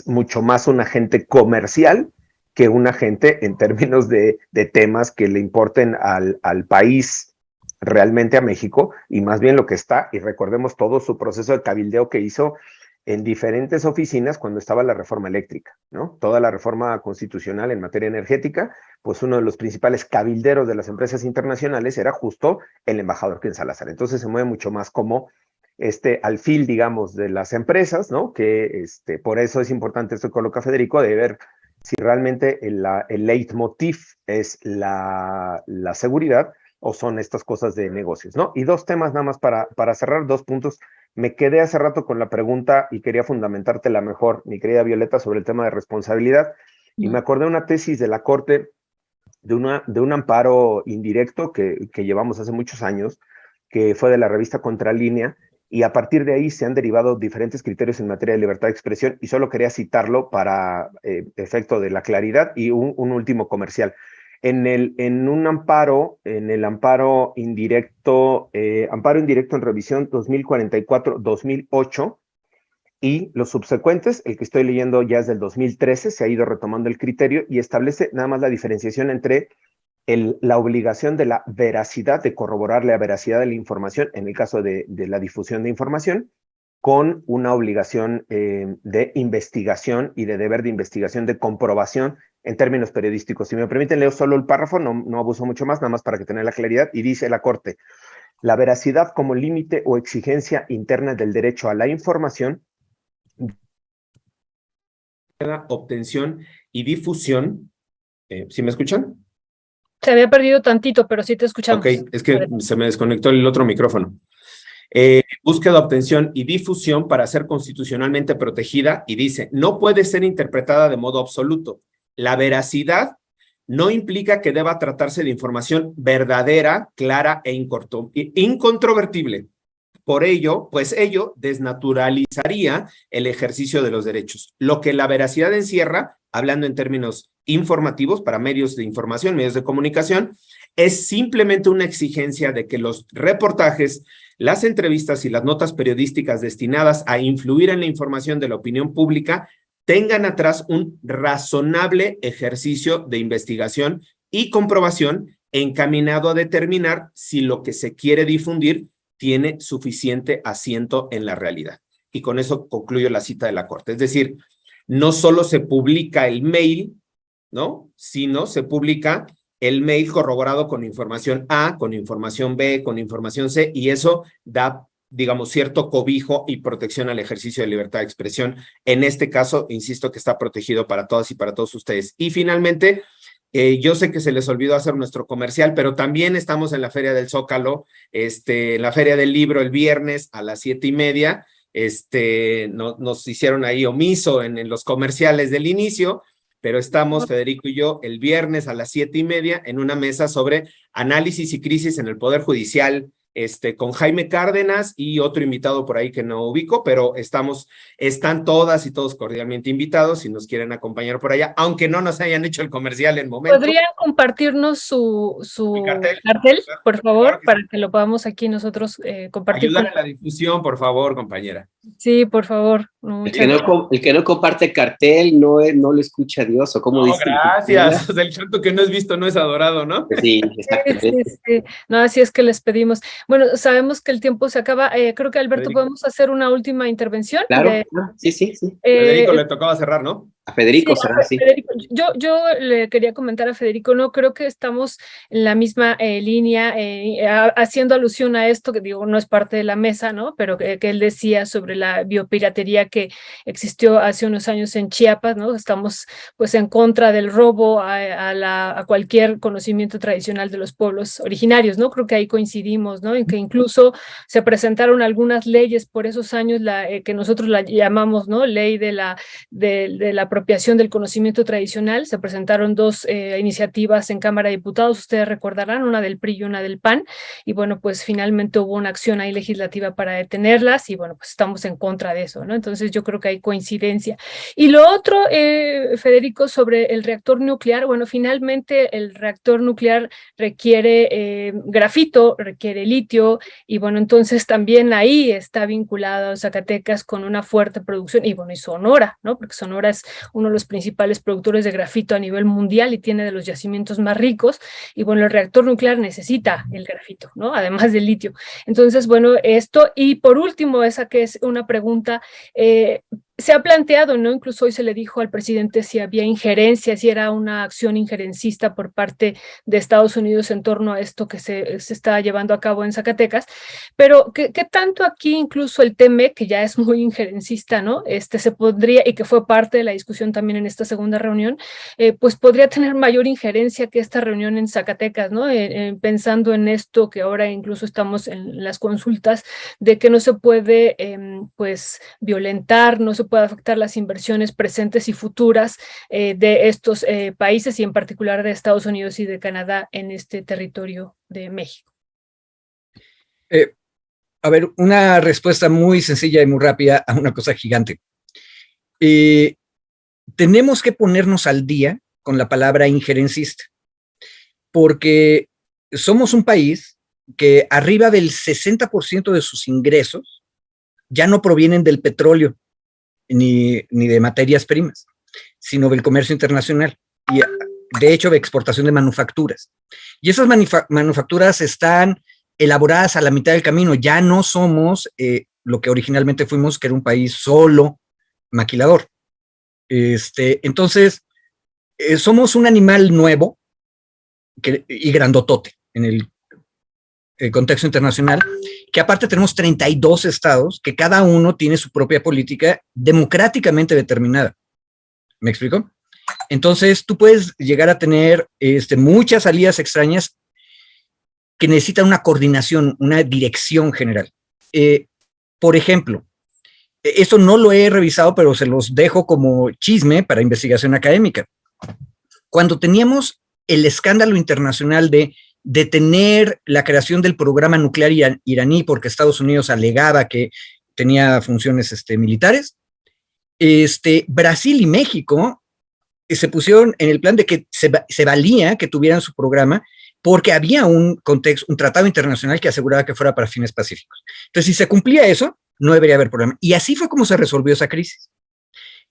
mucho más un agente comercial que un agente en términos de temas que le importen al país, realmente a México, y más bien lo que está, y recordemos todo su proceso de cabildeo que hizo en diferentes oficinas cuando estaba la reforma eléctrica, ¿no? Toda la reforma constitucional en materia energética, pues uno de los principales cabilderos de las empresas internacionales era justo el embajador Ken Salazar. Entonces se mueve mucho más como alfil, digamos, de las empresas, ¿no? Que por eso es importante esto que coloca Federico, de ver si realmente el leitmotiv es la seguridad o son estas cosas de negocios, ¿no? Y dos temas nada más para cerrar, dos puntos. Me quedé hace rato con la pregunta y quería fundamentártela mejor, mi querida Violeta, sobre el tema de responsabilidad. Y me acordé de una tesis de la Corte de un amparo indirecto que llevamos hace muchos años, que fue de la revista Contralínea, y a partir de ahí se han derivado diferentes criterios en materia de libertad de expresión, y solo quería citarlo para efecto de la claridad, y un último comercial. En el amparo indirecto en revisión 2044-2008, y los subsecuentes, el que estoy leyendo ya es del 2013, se ha ido retomando el criterio y establece nada más la diferenciación entre la obligación de la veracidad, de corroborar la veracidad de la información, en el caso de la difusión de información, con una obligación de investigación y de deber de investigación, de comprobación en términos periodísticos. Si me permiten, leo solo el párrafo, no abuso mucho más, nada más para que tenga la claridad, y dice la Corte: la veracidad como límite o exigencia interna del derecho a la información, obtención y difusión. ¿Sí me escuchan? Se había perdido tantito, pero sí te escuchamos. Ok, es que se me desconectó el otro micrófono. Búsqueda, obtención y difusión para ser constitucionalmente protegida, y dice, no puede ser interpretada de modo absoluto. La veracidad no implica que deba tratarse de información verdadera, clara e incontrovertible. Por ello, pues ello desnaturalizaría el ejercicio de los derechos. Lo que la veracidad encierra, hablando en términos informativos para medios de información, medios de comunicación, es simplemente una exigencia de que los reportajes, las entrevistas y las notas periodísticas destinadas a influir en la información de la opinión pública tengan atrás un razonable ejercicio de investigación y comprobación encaminado a determinar si lo que se quiere difundir tiene suficiente asiento en la realidad. Y con eso concluyo la cita de la Corte. Es decir, no solo se publica el mail, ¿no? Sino se publica el mail corroborado con información A, con información B, con información C, y eso da, digamos, cierto cobijo y protección al ejercicio de libertad de expresión. En este caso, insisto que está protegido para todas y para todos ustedes. Y finalmente, yo sé que se les olvidó hacer nuestro comercial, pero también estamos en la Feria del Zócalo, en la Feria del Libro el viernes a las 7:30. Nos hicieron ahí omiso en los comerciales del inicio, pero estamos, Federico y yo, el viernes a las 7:30 en una mesa sobre análisis y crisis en el Poder Judicial, con Jaime Cárdenas y otro invitado por ahí que no ubico, pero están todas y todos cordialmente invitados si nos quieren acompañar por allá, aunque no nos hayan hecho el comercial en momento. ¿Podrían compartirnos su cartel, por favor, para que lo podamos aquí nosotros compartir? Ayudar a la difusión, por favor, compañera. Sí, por favor. ¿no? El que no comparte cartel no lo escucha a Dios, o como No, dice. gracias. El santo que no es visto no es adorado, ¿no? Sí, exactamente. Sí. No, así es que les pedimos. Bueno, sabemos que el tiempo se acaba. Creo que, Alberto, Federico. podemos hacer una última intervención. Claro, sí. Federico le tocaba cerrar, ¿no? A Federico será así. Federico, yo le quería comentar a Federico, no creo que estamos en la misma línea, haciendo alusión a esto, que digo, no es parte de la mesa, ¿no? Pero que él decía sobre la biopiratería que existió hace unos años en Chiapas, ¿no? Estamos pues en contra del robo a cualquier conocimiento tradicional de los pueblos originarios, ¿no? Creo que ahí coincidimos, ¿no? En que incluso se presentaron algunas leyes por esos años, que nosotros la llamamos, ¿no? Ley de la apropiación del conocimiento tradicional. Se presentaron dos iniciativas en Cámara de Diputados, ustedes recordarán, una del PRI y una del PAN, y bueno, pues finalmente hubo una acción ahí legislativa para detenerlas, y bueno, pues estamos en contra de eso, ¿no? Entonces yo creo que hay coincidencia. Y lo otro, Federico, sobre el reactor nuclear, bueno, finalmente el reactor nuclear requiere grafito, requiere litio, y bueno, entonces también ahí está vinculado a Zacatecas con una fuerte producción, y bueno, y Sonora, ¿no? Porque Sonora es uno de los principales productores de grafito a nivel mundial y tiene de los yacimientos más ricos, y bueno, el reactor nuclear necesita el grafito, ¿no? Además del litio. Entonces, bueno, esto, y por último, esa que es una pregunta, se ha planteado, ¿no? Incluso hoy se le dijo al presidente si había injerencia, si era una acción injerencista por parte de Estados Unidos en torno a esto que se está llevando a cabo en Zacatecas, pero ¿qué tanto aquí incluso el TEMEC, que ya es muy injerencista, ¿no? Se podría, y que fue parte de la discusión también en esta segunda reunión, pues podría tener mayor injerencia que esta reunión en Zacatecas, ¿no? Pensando en esto que ahora incluso estamos en las consultas de que no se puede, pues, violentar, no se puede afectar las inversiones presentes y futuras de estos países, y en particular de Estados Unidos y de Canadá en este territorio de México. A ver, una respuesta muy sencilla y muy rápida a una cosa gigante. Tenemos que ponernos al día con la palabra injerencista, porque somos un país que arriba del 60% de sus ingresos ya no provienen del petróleo ni de materias primas, sino del comercio internacional y de hecho de exportación de manufacturas. Y esas manufacturas están elaboradas a la mitad del camino. Ya no somos lo que originalmente fuimos, que era un país solo maquilador. Entonces, somos un animal nuevo y grandotote en el contexto internacional, que aparte tenemos 32 estados que cada uno tiene su propia política democráticamente determinada. ¿Me explico? Entonces, tú puedes llegar a tener muchas salidas extrañas que necesitan una coordinación, una dirección general. Por ejemplo, esto no lo he revisado, pero se los dejo como chisme para investigación académica. Cuando teníamos el escándalo internacional de detener la creación del programa nuclear iraní porque Estados Unidos alegaba que tenía funciones militares, Brasil y México se pusieron en el plan de que se valía que tuvieran su programa porque había un tratado internacional que aseguraba que fuera para fines pacíficos. Entonces, si se cumplía eso, no debería haber problema. Y así fue como se resolvió esa crisis.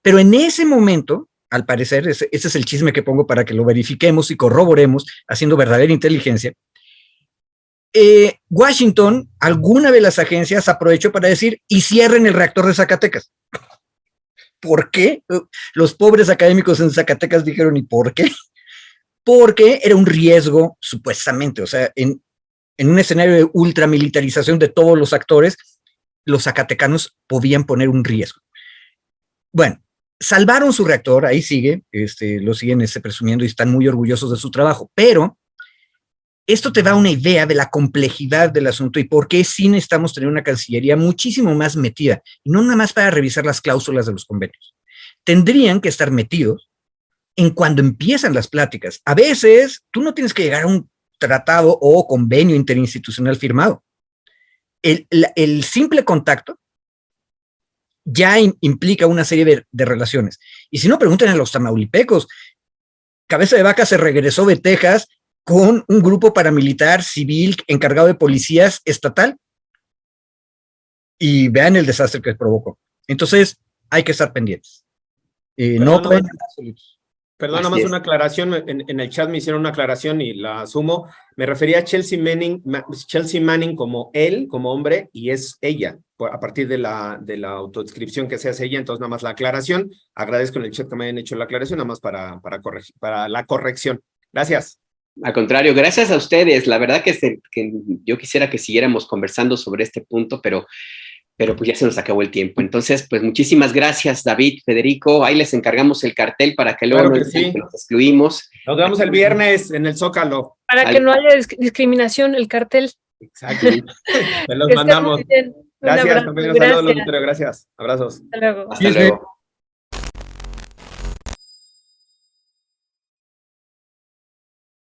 Pero en ese momento, al parecer, ese es el chisme que pongo para que lo verifiquemos y corroboremos haciendo verdadera inteligencia, Washington, alguna de las agencias aprovechó para decir, y cierren el reactor de Zacatecas. ¿Por qué? Los pobres académicos en Zacatecas dijeron, ¿y por qué? Porque era un riesgo, supuestamente, o sea, en un escenario de ultramilitarización de todos los actores, los zacatecanos podían poner un riesgo. Bueno, salvaron su reactor, ahí sigue, lo siguen presumiendo y están muy orgullosos de su trabajo, pero esto te da una idea de la complejidad del asunto y por qué sí necesitamos tener una Cancillería muchísimo más metida, y no nada más para revisar las cláusulas de los convenios. Tendrían que estar metidos en cuando empiezan las pláticas. A veces tú no tienes que llegar a un tratado o convenio interinstitucional firmado. El simple contacto ya implica una serie de relaciones. Y si no, pregunten a los tamaulipecos. Cabeza de Vaca se regresó de Texas con un grupo paramilitar civil encargado de policías estatal. Y vean el desastre que provocó. Entonces, hay que estar pendientes. Pero no no, pueden ser absolutos. Perdón, nada más una aclaración, en el chat me hicieron una aclaración y la asumo. Me refería a Chelsea Manning como él, como hombre, y es ella, a partir de la autodescripción que se hace ella, entonces nada más la aclaración. Agradezco en el chat que me hayan hecho la aclaración, nada más para la corrección. Gracias. Al contrario, gracias a ustedes. La verdad que yo quisiera que siguiéramos conversando sobre este punto, pero pues ya se nos acabó el tiempo. Entonces, pues muchísimas gracias, David, Federico. Ahí les encargamos el cartel para que luego Claro que sí. los excluimos. Nos vemos el viernes en el Zócalo. Para que no haya discriminación, el cartel. Exacto. Te los mandamos. Gracias, compañeros. Saludos, Lutero. Gracias. Abrazos. Hasta luego. Hasta luego.